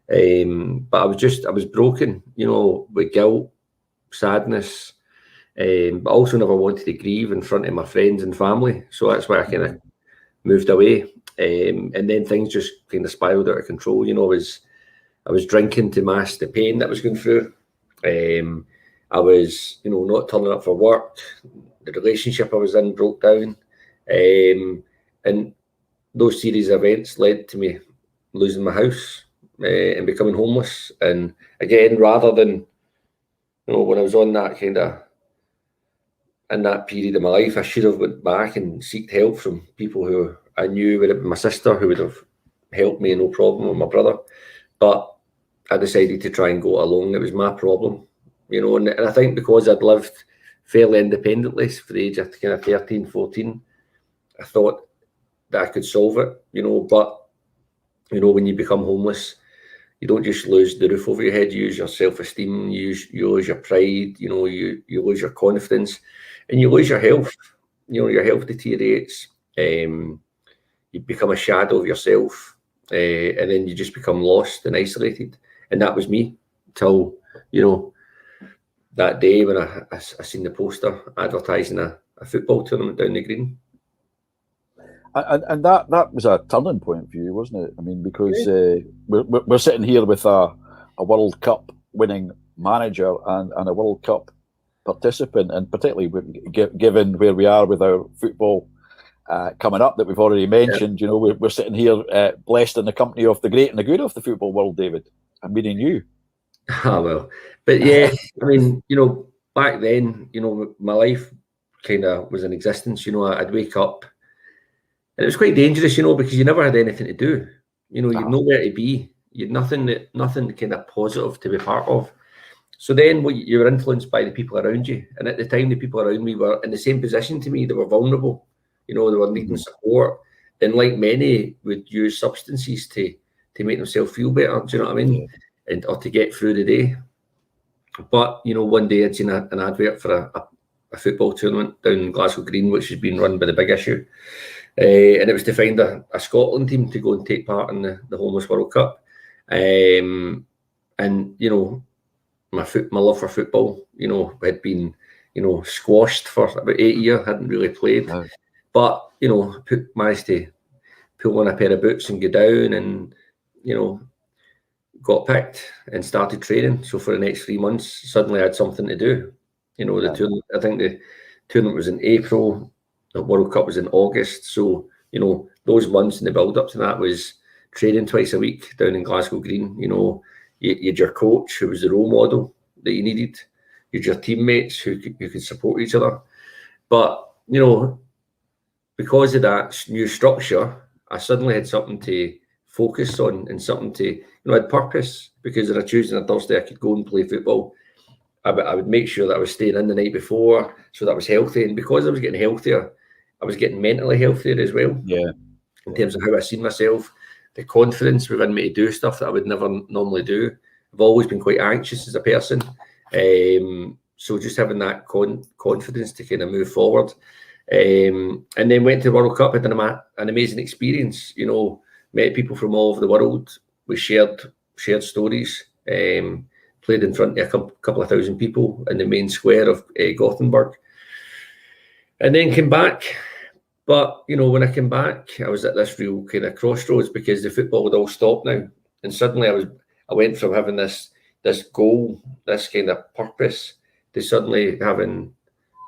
but I was broken, with guilt, sadness, but also never wanted to grieve in front of my friends and family. So that's why I kind of moved away. And then things just kind of spiraled out of control. I was drinking to mask the pain that I was going through. I was, not turning up for work. The relationship I was in broke down. And those series of events led to me losing my house and becoming homeless. And again, rather than, when I was on that kind of, in that period of my life, I should have went back and sought help from people who I knew, would have been my sister, who would have helped me, no problem, or my brother. But I decided to try and go alone. It was my problem, and I think because I'd lived fairly independently for the age of kind of 13, 14, I thought that I could solve it, but, when you become homeless, you don't just lose the roof over your head, you lose your self-esteem, you lose your pride, you lose your confidence, and you lose your health. Your health deteriorates. You become a shadow of yourself, and then you just become lost and isolated. And that was me till, that day when I seen the poster advertising a football tournament down the green. And that was a turning point for you, wasn't it? I mean, because we're sitting here with a World Cup winning manager and a World Cup participant, and particularly given where we are with our football coming up that we've already mentioned, we're sitting here blessed in the company of the great and the good of the football world, David. I'm meaning you. Ah, well, but yeah, I mean, back then, my life kind of was in existence. I'd wake up, and it was quite dangerous, because you never had anything to do. You'd nowhere to be. You'd nothing kind of positive to be part of. So then you were influenced by the people around you. And at the time, the people around me were in the same position to me. They were vulnerable. They were needing support. And like many, would use substances to make themselves feel better. Do you know what I mean? Yeah. Or to get through the day. But, one day I'd seen an advert for a football tournament down in Glasgow Green, which has been run by the Big Issue. And it was to find a Scotland team to go and take part in the Homeless World Cup. And, my love for football, had been, squashed for about 8 years, hadn't really played. No. But, managed to pull on a pair of boots and go down and, got picked and started training. So for the next 3 months, suddenly I had something to do. The tournament, I think the tournament was in April, the World Cup was in August. So, those months in the build up to that was training twice a week down in Glasgow Green. You had your coach who was the role model that you needed. You had your teammates who could support each other. But, because of that new structure, I suddenly had something to focus on and something to, I had purpose, because on a Tuesday and a Thursday I could go and play football. I would make sure that I was staying in the night before so that I was healthy. And because I was getting healthier, I was getting mentally healthier as well. Yeah. In terms of how I seen myself, the confidence within me to do stuff that I would never normally do. I've always been quite anxious as a person. So just having that confidence to kind of move forward. And then went to the World Cup, had an amazing experience, met people from all over the world. We shared stories, played in front of a couple of thousand people in the main square of Gothenburg. And then came back. But, when I came back, I was at this real kind of crossroads because the football had all stopped now. And suddenly I went from having this goal, this kind of purpose, to suddenly having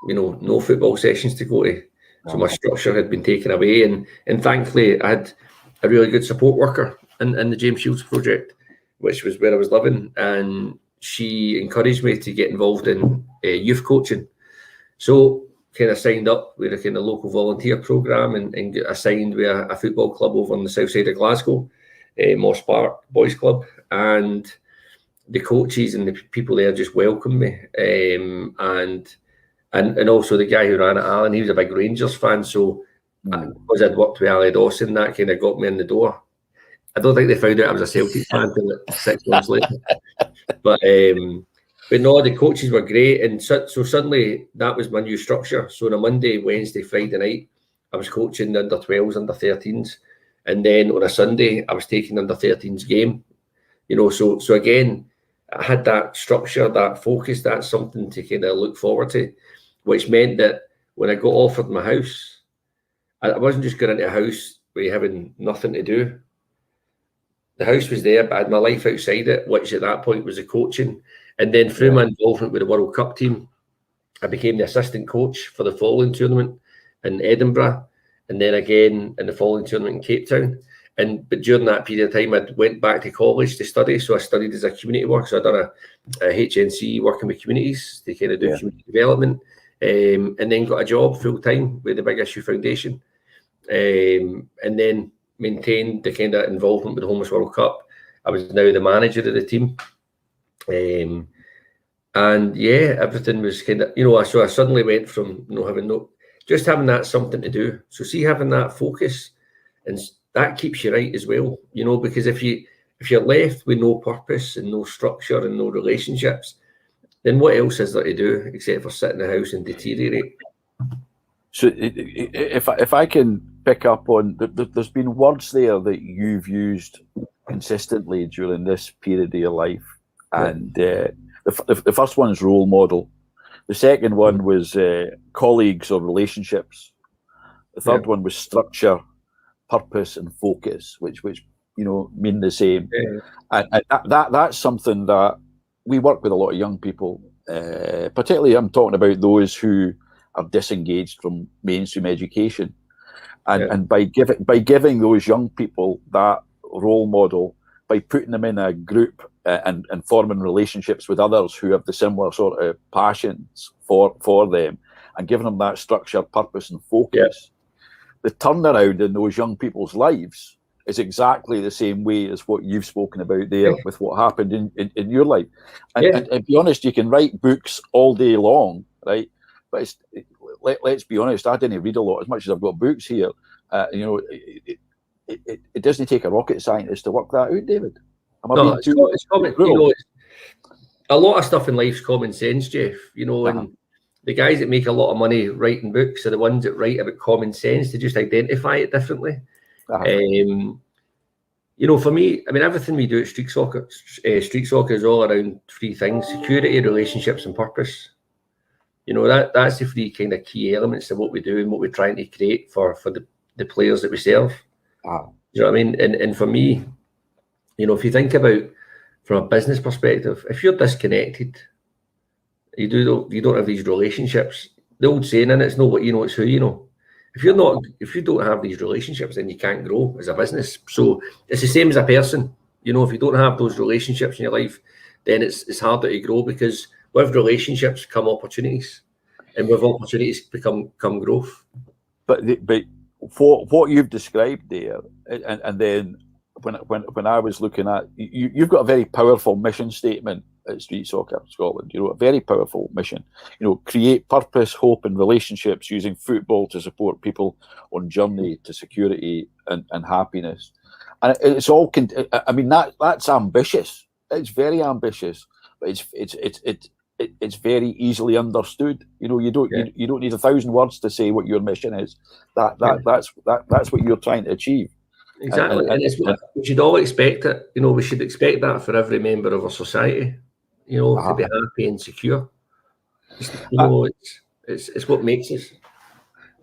no football sessions to go to. So my structure had been taken away, and thankfully I had a really good support worker in the James Shields project, which was where I was living, and she encouraged me to get involved in youth coaching. So kind of signed up with a kind of local volunteer programme and got assigned with a football club over on the south side of Glasgow, Moss Park Boys Club, and the coaches and the people there just welcomed me, and also the guy who ran it, Alan, he was a big Rangers fan, so because I'd worked with Ali Dawson, that kind of got me in the door. I don't think they found out I was a Celtic fan until like 6 months later. But no, the coaches were great, and so suddenly that was my new structure. So on a Monday, Wednesday, Friday night, I was coaching the under 12s, under 13s, and then on a Sunday, I was taking under 13s game. So again, I had that structure, that focus, that's something to kind of look forward to, which meant that when I got offered my house, I wasn't just going into a house where having nothing to do. The house was there, but I had my life outside it, which at that point was the coaching. And then through my involvement with the World Cup team, I became the assistant coach for the following tournament in Edinburgh, and then again in the following tournament in Cape Town. But during that period of time, I went back to college to study. So I studied as a community worker. So I'd done a HNC working with communities to kind of do community development, and then got a job full time with the Big Issue Foundation, and then maintained the kind of involvement with the Homeless World Cup. I was now the manager of the team. And yeah, everything was kind of, so I suddenly went from having that something to do. So see, having that focus, and that keeps you right as well, because if you're left with no purpose and no structure and no relationships, then what else is there to do except for sit in the house and deteriorate? So if I can pick up on, there's been words there that you've used consistently during this period of your life, and the first one is role model. The second one was colleagues or relationships. The third one was structure, purpose, and focus, which mean the same. And that's something that we work with a lot of young people. Particularly, I'm talking about those who are disengaged from mainstream education, and by giving those young people that role model, by putting them in a group and forming relationships with others who have the similar sort of passions for them, and giving them that structure, purpose, and focus, the turnaround in those young people's lives is exactly the same way as what you've spoken about there with what happened in your life. And to be honest, you can write books all day long, right? But let's be honest, I didn't read a lot as much as I've got books here. It doesn't take a rocket scientist to work that out, David. It's common. A lot of stuff in life's common sense, Jeff. And the guys that make a lot of money writing books are the ones that write about common sense to just identify it differently. For me, everything we do at street soccer is all around three things: security, relationships, and purpose. That's the three kind of key elements of what we do and what we're trying to create for the players that we serve. You know what I mean? And for me, if you think about from a business perspective, if you're disconnected, you don't have these relationships. The old saying, and it's not what you know, it's who you know. If you don't have these relationships, then you can't grow as a business. So it's the same as a person. If you don't have those relationships in your life, then it's harder to grow, because with relationships come opportunities, and with opportunities come growth. But what you've described there, and then when I was looking at you've got a very powerful mission statement at Street Soccer Scotland. A very powerful mission. Create purpose, hope, and relationships using football to support people on journey to security and happiness. And it's all. That's ambitious. It's very ambitious, but it's very easily understood. You don't need 1,000 words to say what your mission is. That's what you're trying to achieve. Exactly, and it's we should all expect it. We should expect that for every member of our society. To be happy and secure. It's what makes us.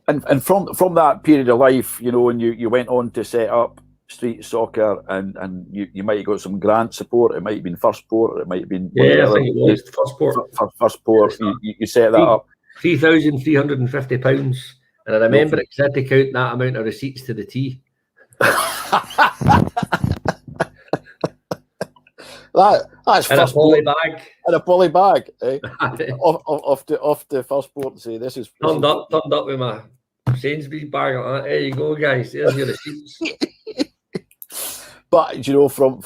And from that period of life, and you went on to set up Street Soccer, and you might have got some grant support. It might have been First Port, or it might have been I think it was First Port. First Port. You set that up. £3,350, and I remember it 'cause I had to count that amount of receipts to the T. That's in a first poly port, bag. in a poly bag. Eh? off the first port and say this is Turned up with my Sainsbury's bag. Like that. There you go, guys. There's your receipts. But you know, from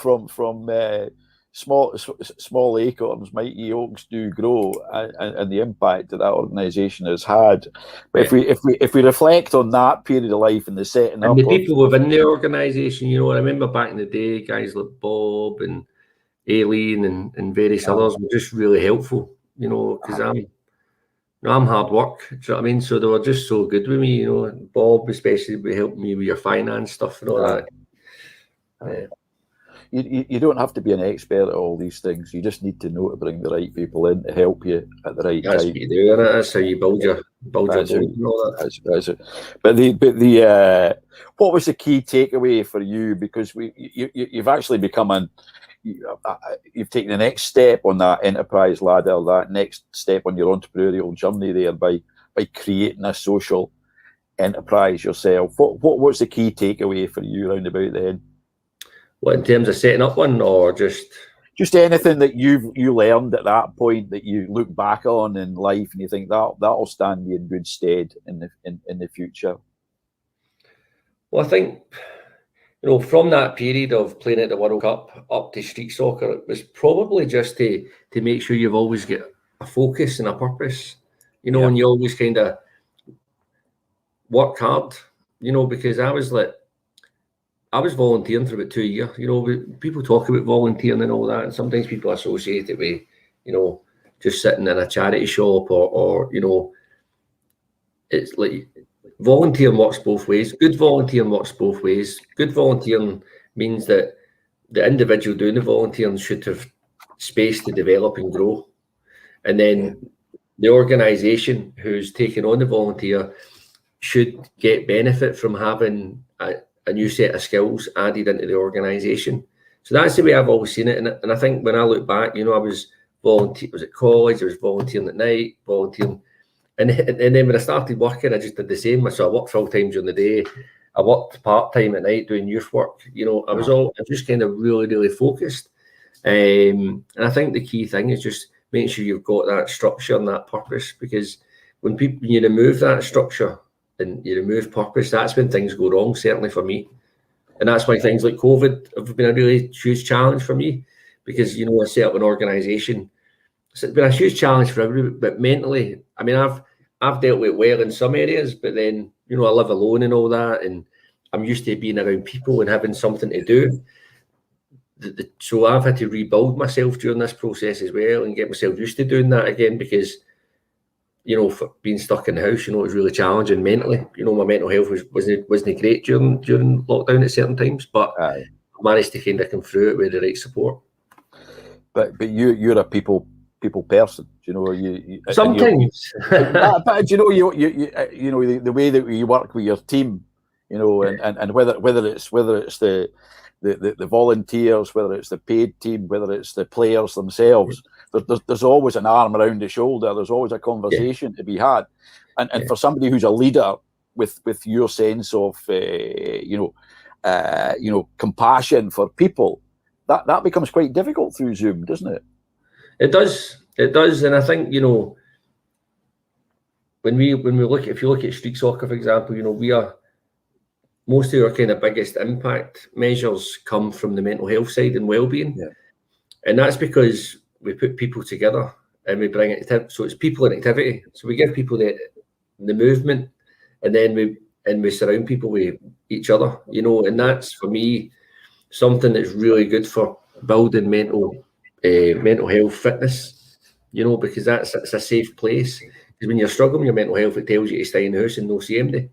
small acorns, mighty oaks do grow, and the impact that organisation has had. But if we reflect on that period of life and the setting up, and the people within the organisation, you know, I remember back in the day, guys like Bob and Aileen and various others were just really helpful, you know, because I'm hard work. Do you know what I mean? So they were just so good with me, you know. Bob especially would help me with your finance stuff and all that. You don't have to be an expert at all these things. You just need to know to bring the right people in to help you at the right That's time. what you do, and that's how you build your boat and all that. That's it. But what was the key takeaway for you? Because you've actually become you've taken the next step on that enterprise ladder, that next step on your entrepreneurial journey there by creating a social enterprise yourself. What was the key takeaway for you round about then? What, in terms of setting up one, or just anything that you learned at that point that you look back on in life and you think that'll stand you in good stead in the future? Well, I think, you know, from that period of playing at the World Cup up to street soccer, it was probably just to make sure you've always got a focus and a purpose, you know, and you always kind of work hard, you know, because I was volunteering for about 2 years. You know, people talk about volunteering and all that, and sometimes people associate it with, you know, just sitting in a charity shop or you know, it's like volunteering works both ways. Good volunteering works both ways. Good volunteering means that the individual doing the volunteering should have space to develop and grow. And then the organisation who's taking on the volunteer should get benefit from having a new set of skills added into the organisation. So that's the way I've always seen it. And I think when I look back, you know, I was at college, I was volunteering at night, volunteering. And then when I started working, I just did the same. So I worked full time during the day. I worked part time at night doing youth work. You know, I was just kind of really, really focused. And I think the key thing is just making sure you've got that structure and that purpose, because when you remove that structure and you remove purpose, that's when things go wrong, certainly for me. And that's why things like COVID have been a really huge challenge for me, because, you know, I set up an organisation. It's been a huge challenge for everybody, but mentally, I mean, I've dealt with it well in some areas, but then, you know, I live alone and all that, and I'm used to being around people and having something to do. So I've had to rebuild myself during this process as well and get myself used to doing that again, because, you know, for being stuck in the house, you know, it was really challenging mentally. You know, my mental health wasn't great during lockdown at certain times, but I managed to kind of come through it with the right support. But you're a people person, you know. You sometimes, but you know, you know the way that you work with your team, you know, and whether it's the volunteers, whether it's the paid team, whether it's the players themselves, there's always an arm around the shoulder. There's always a conversation to be had, and for somebody who's a leader with your sense of you know, compassion for people, that becomes quite difficult through Zoom, doesn't it? It does, and I think, you know, when we look, if you look at street soccer, for example, you know, most of our kind of biggest impact measures come from the mental health side and well-being, and that's because we put people together and we bring it. So it's people and activity. So we give people the movement, and then we surround people with each other, you know, and that's, for me, something that's really good for building mental health fitness, you know, because it's a safe place. Because when you're struggling with your mental health, it tells you to stay in the house and no see empty.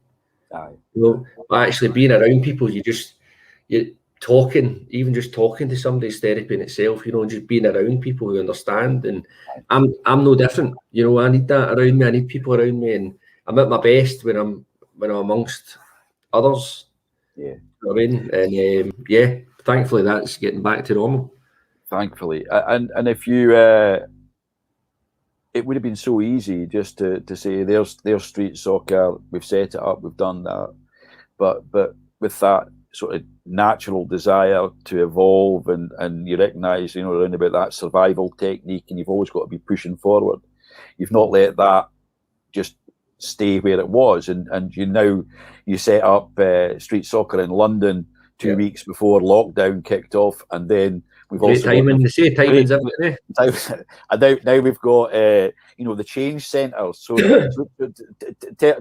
You know, but actually being around people, you're talking, even just talking to somebody is therapy in itself, you know, and just being around people who understand. And I'm no different, you know. I need that around me. I need people around me, and I'm at my best when I'm amongst others. You know what I mean? And thankfully that's getting back to normal. Thankfully, and if you it would have been so easy just to say there's street soccer, we've set it up, we've done that, but with that sort of natural desire to evolve, and you recognise, around about that survival technique, and you've always got to be pushing forward. You've not let that just stay where it was, and you set up street soccer in London 2 weeks before lockdown kicked off, and then we've Great also timing. They say timing's everything. and now we've got the change centres. So,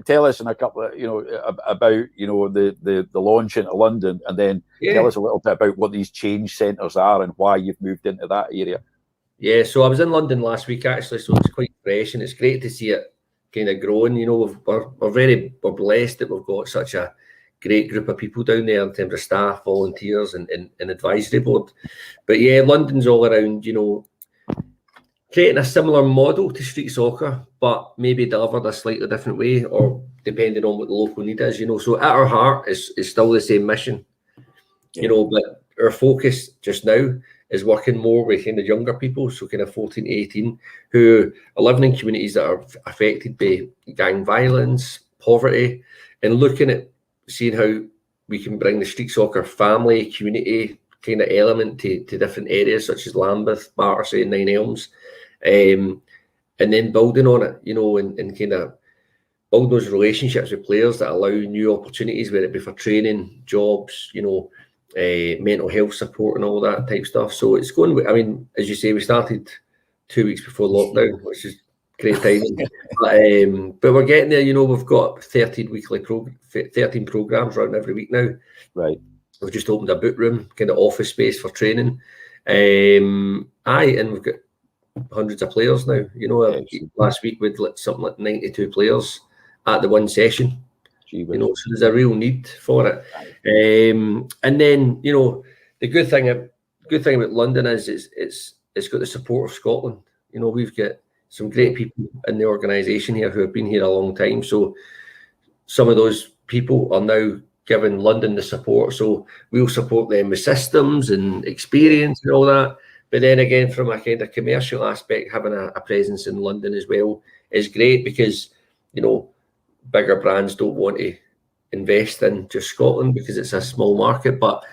tell us in a couple of about the launch into London, and then tell us a little bit about what these change centres are and why you've moved into that area. Yeah, so I was in London last week actually, so it's quite fresh, and it's great to see it kind of growing. We're blessed that we've got such a great group of people down there in terms of staff, volunteers, and advisory board. But yeah, London's all around, creating a similar model to street soccer, but maybe delivered a slightly different way, or depending on what the local need is. So at our heart is still the same mission, but our focus just now is working more with kind of younger people, so kind of 14 to 18, who are living in communities that are affected by gang violence, poverty, and looking at seeing how we can bring the street soccer family, community kind of element to different areas such as Lambeth, Battersea, and Nine Elms, and then building on it, and kind of build those relationships with players that allow new opportunities, whether it be for training, jobs, mental health support and all that type stuff. So it's going, I mean, as you say, we started 2 weeks before lockdown, which is great timing. But we're getting there. We've got 13 programs running every week now. Right. We've just opened a boot room, kind of office space for training. And we've got hundreds of players now. Last week we'd let something like 92 players at the one session. So there's a real need for it. And then the good thing about London is it's got the support of Scotland. We've got some great people in the organisation here who have been here a long time. So some of those people are now giving London the support. So we'll support them with systems and experience and all that. But then again, from a kind of commercial aspect, having a presence in London as well is great, because bigger brands don't want to invest in just Scotland because it's a small market. But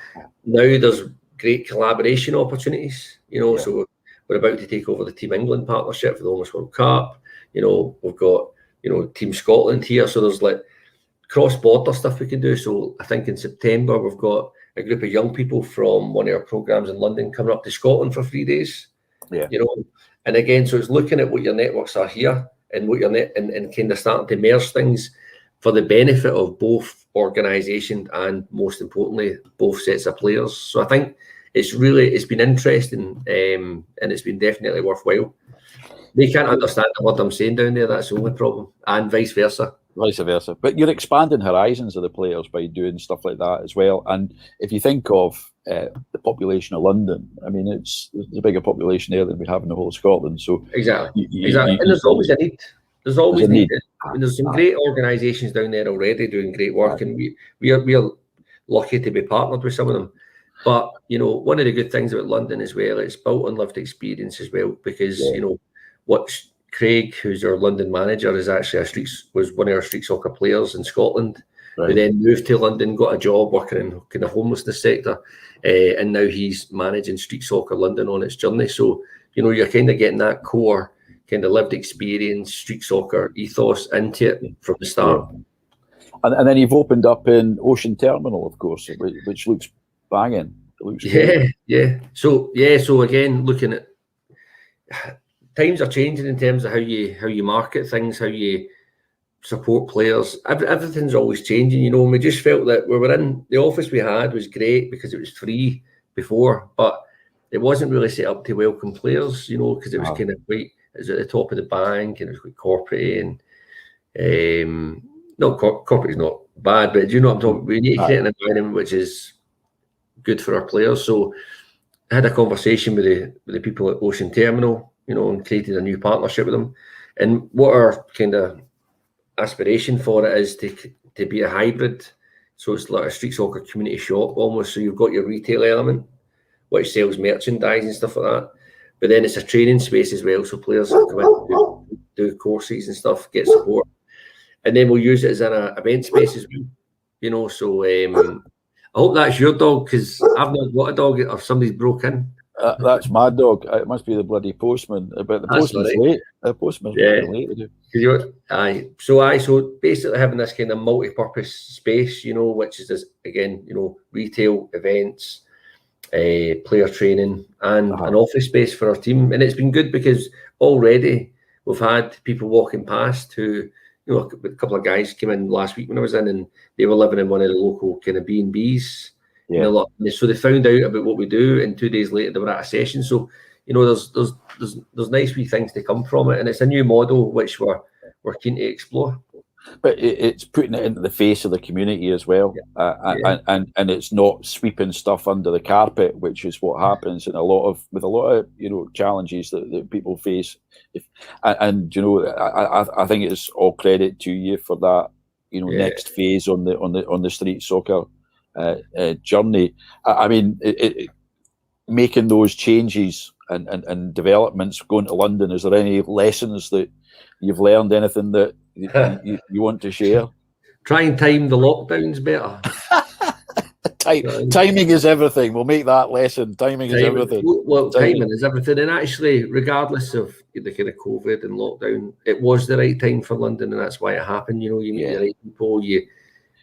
now there's great collaboration opportunities. So we're about to take over the Team England partnership for the Homeless World Cup. We've got Team Scotland here, so there's like cross-border stuff we can do. So I think in September we've got a group of young people from one of our programs in London coming up to Scotland for 3 days. And again, so it's looking at what your networks are here and what your and kind of starting to merge things for the benefit of both organisations and, most importantly, both sets of players. So I think it's been interesting, and it's been definitely worthwhile. They can't understand what I'm saying down there, that's the only problem, and vice versa. But you're expanding horizons of the players by doing stuff like that as well. And if you think of the population of London, I mean, there's a bigger population there than we have in the whole of Scotland. So exactly. And there's always a need. There's always a need. I mean, there's some great organisations down there already doing great work, and we are lucky to be partnered with some of them. But one of the good things about London as well, it's built on lived experience as well, because what Craig, who's our London manager, is actually was one of our street soccer players in Scotland, who then moved to London, got a job working in kind of homelessness sector, and now he's managing street soccer London on its journey. So you're kind of getting that core kind of lived experience, street soccer ethos into it from the start. And then you've opened up in Ocean Terminal, of course, which looks banging. It looks great. So again, looking at times are changing in terms of how you market things, how you support players. Everything's always changing, and we just felt that we were in the office we had was great because it was free before, but it wasn't really set up to welcome players, because it was kind of quite, it was at the top of the bank and it was quite corporate, and corporate is not bad, but do you know what I'm talking about? We need to create an environment which is good for our players. So I had a conversation with the people at Ocean Terminal, and created a new partnership with them. And what our kind of aspiration for it is to be a hybrid. So it's like a street soccer community shop almost. So you've got your retail element, which sells merchandise and stuff like that. but then it's a training space as well, so players will come in, do courses and stuff, get support, and then we'll use it as an event space as well. You know, so I hope that's your dog, because I've not got a dog, or somebody's broke in. That's my dog. It must be the bloody postman. But the postman's late. The postman's late. So basically having this kind of multi-purpose space, you know, which is this, again, you know, retail, events, player training, and an office space for our team. And it's been good because already we've had people walking past who, you know, a couple of guys came in last week when I was in, and they were living in one of the local kind of B&Bs. Yeah. So they found out about what we do, and 2 days later they were at a session. So, you know, there's nice wee things to come from it, and it's a new model which we're keen to explore. But it's putting it into the face of the community as well, and it's not sweeping stuff under the carpet, which is what happens in a lot of you know, challenges that people face. And you know, I think it's all credit to you for that, you know, next phase on the street soccer journey. I mean, making those changes and developments, going to London, is there any lessons that you've learned, anything that you want to share? Try and time the lockdowns better. Timing is everything. We'll make that lesson. Timing is everything. Well, timing is everything. And actually, regardless of the kind of COVID and lockdown, it was the right time for London, and that's why it happened. You know, you meet the right people.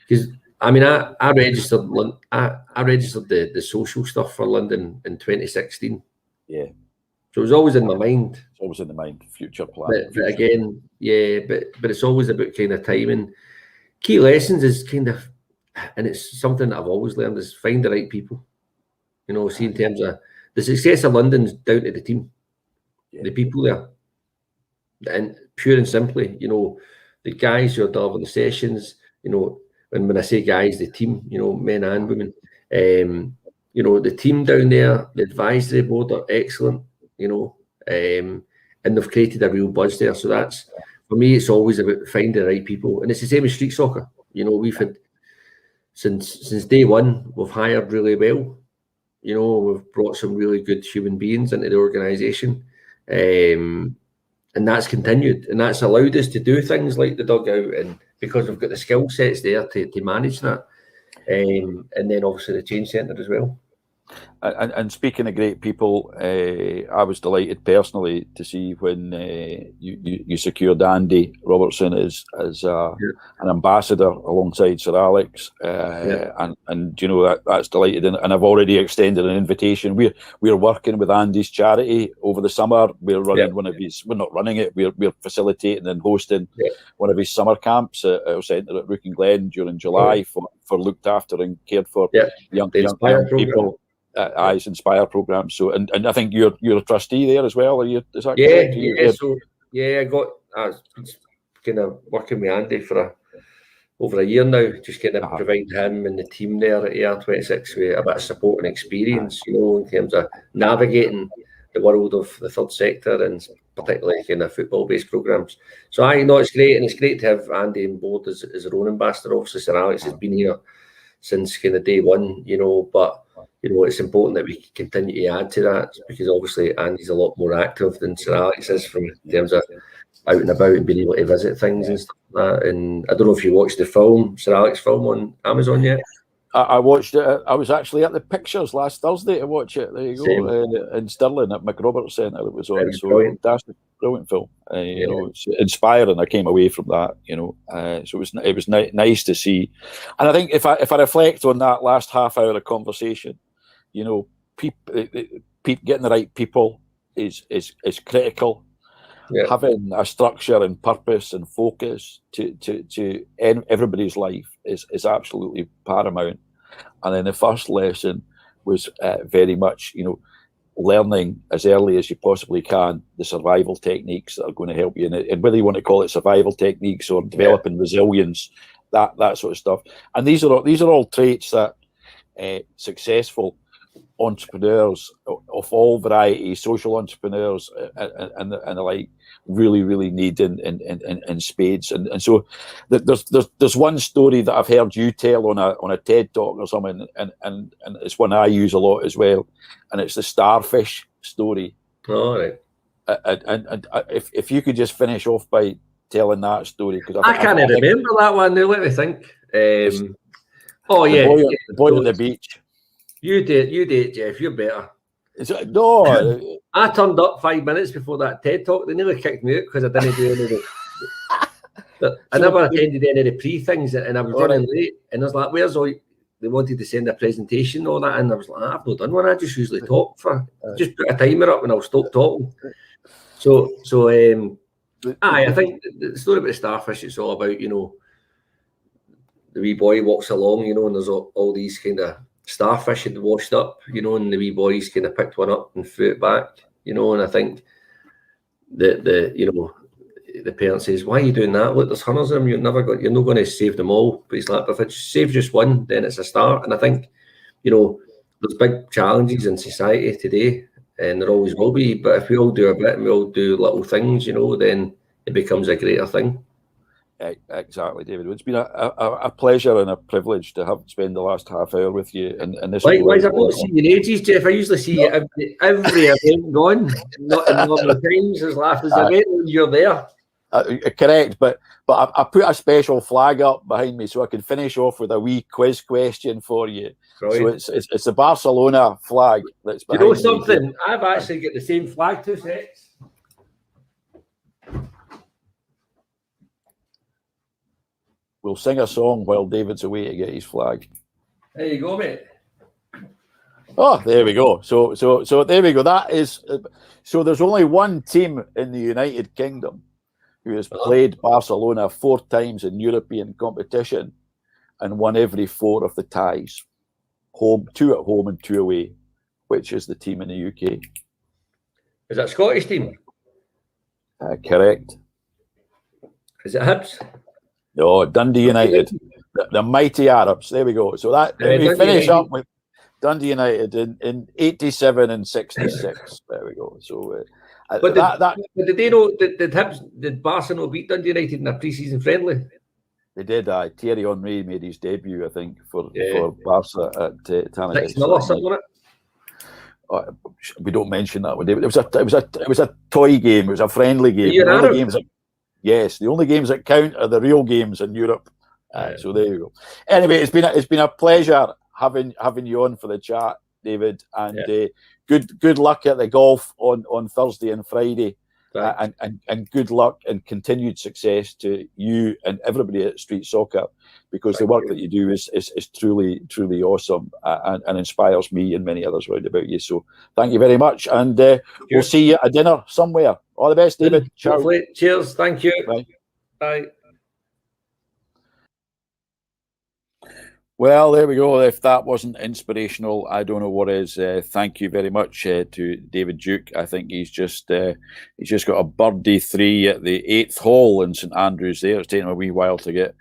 Because I mean, I registered the social stuff for London in 2016. Yeah. So it was always in my mind. It's always in the mind, future plan. But again, but it's always about kind of timing. Key lessons is kind of, and it's something that I've always learned, is find the right people. You know, see, in terms of the success of London's down to the team, the people there, and pure and simply, you know, the guys who are delivering the sessions. You know, when I say guys, the team, you know, men and women. You know, the team down there, the advisory board are excellent. You know, and they've created a real buzz there. So that's, for me, it's always about finding the right people, and it's the same as street soccer. You know, we've had since day one, we've hired really well. You know, we've brought some really good human beings into the organisation, and that's continued, and that's allowed us to do things like the dugout, and because we've got the skill sets there to manage that, and then obviously the change centre as well. And speaking of great people, I was delighted personally to see when you secured Andy Robertson as an ambassador alongside Sir Alex, and you know, that's delighted, and I've already extended an invitation. We're working with Andy's charity over the summer. We're running one of his. We're not running it. We're facilitating and hosting one of his summer camps at our centre at Rook and Glen during July for looked after and cared for young people. Eyes Inspire program. So, and I think you're a trustee there as well. Are you? Is that correct? So I got kind of working with Andy for over a year now, just kind of provide him and the team there at AR26 with a bit of support and experience, you know, in terms of navigating the world of the third sector, and particularly kind of football-based programs. So I know it's great, and it's great to have Andy on board as our own ambassador. Obviously, Sir Alex has been here since kind of day one, you know, but you know, it's important that we continue to add to that, because obviously Andy's a lot more active than Sir Alex is in terms of out and about and being able to visit things and stuff like that. And I don't know if you watched the film, Sir Alex film on Amazon yet. I watched it. I was actually at the Pictures last Thursday to watch it. There you go, in Stirling at McRoberts Centre. It was on. So fantastic, brilliant film. You know, it's inspiring. I came away from that. You know, so it was nice to see. And I think if I reflect on that last half hour of conversation, you know, getting the right people is critical. Having a structure and purpose and focus to everybody's life is absolutely paramount. And then the first lesson was very much, you know, learning as early as you possibly can the survival techniques that are going to help you in it, and whether you want to call it survival techniques or developing resilience, that sort of stuff. And these are all traits that successful entrepreneurs of all varieties, social entrepreneurs and the like, really need in spades. And so there's one story that I've heard you tell on a TED talk or something, and it's one I use a lot as well, and it's the starfish story. All right. And if you could just finish off by telling that story, because I can't remember that one now. Let me think. Oh yeah, the boy on the beach. You did it, Jeff. You're better. No, I turned up 5 minutes before that TED talk. They nearly kicked me out because I didn't do any of it. I never attended any of the pre-things, and I was running late. And I was like, "Where's all?" They wanted to send a presentation and all that, and I was like, "I've not done one. I just usually talk for. Just put a timer up, and I'll stop talking." I think the story about the starfish. It's all about, you know, the wee boy walks along, you know, and there's all these kind of starfish had washed up, you know, and the wee boys kind of picked one up and threw it back, you know. And I think the you know, the parent says, "Why are you doing that? Look, there's hundreds of them. You're not going to save them all." But he's like, "But if I save just one, then it's a start." And I think, you know, there's big challenges in society today, and there always will be. But if we all do a bit and we all do little things, you know, then it becomes a greater thing. Exactly, David. It's been a pleasure and a privilege to have spent the last half hour with you. And this likewise, I've not seen you in ages, Jeff. I usually see you every event gone, not in normal times, as last as event when you're there. Correct, but I put a special flag up behind me so I can finish off with a wee quiz question for you. Brilliant. So it's the Barcelona flag that's behind me. You know something? I've actually got the same flag. 2 seconds. We'll sing a song while David's away to get his flag. There you go, mate. Oh, there we go. So there we go. That is. So there's only one team in the United Kingdom who has played Barcelona 4 times in European competition and won every 4 of the ties. 2 at home and 2 away. Which is the team in the UK? Is that a Scottish team? Correct. Is it Hibs? No, Dundee United, the mighty Arabs. There we go. So that we finish up with Dundee United in 87 and 66. There we go. So, but did they know? Did Barcelona beat Dundee United in a pre-season friendly? They did. Thierry Henry made his debut, I think, for Barca at Tannadice. 6-0 or something, wasn't it? We don't mention that one. It was a toy game. It was a friendly game. Yes, the only games that count are the real games in Europe. So there you go. Anyway, it's been a pleasure having you on for the chat, David, and good luck at the golf on Thursday and Friday, and good luck and continued success to you and everybody at Street Soccer, because the work that you do is truly awesome and inspires me and many others round about you. So thank you very much, and we'll see you at dinner somewhere. All the best, David. Cheers. Thank you. Bye. Bye. Well, there we go. If that wasn't inspirational, I don't know what is. Thank you very much to David Duke. I think he's just got a birdie 3 at the 8th hole in St Andrews there. It's taken him a wee while to get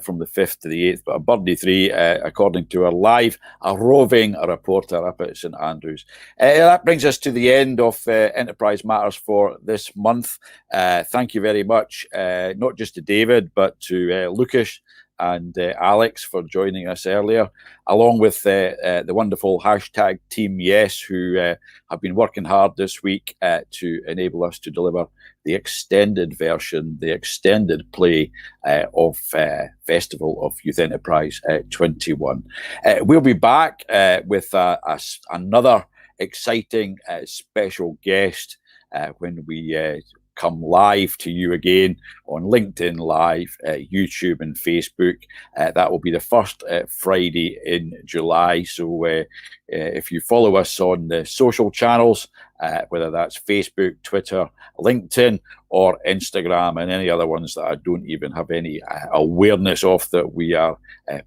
from the 5th to the 8th, but a birdie 3, according to a roving reporter up at St Andrews. That brings us to the end of Enterprise Matters for this month. Thank you very much, not just to David, but to Lucas and Alex for joining us earlier, along with the wonderful hashtag Team Yes, who have been working hard this week to enable us to deliver the extended version, the extended play of Festival of Youth Enterprise 21. We'll be back with another exciting special guest when we come live to you again on LinkedIn Live, YouTube and Facebook. That will be the first Friday in July. So if you follow us on the social channels, whether that's Facebook, Twitter, LinkedIn, or Instagram, and any other ones that I don't even have any awareness of that we are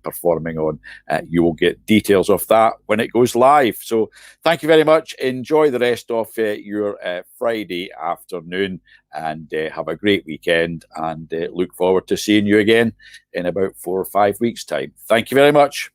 performing on, you will get details of that when it goes live. So thank you very much. Enjoy the rest of your Friday afternoon, and have a great weekend, and look forward to seeing you again in about 4 or 5 weeks' time. Thank you very much.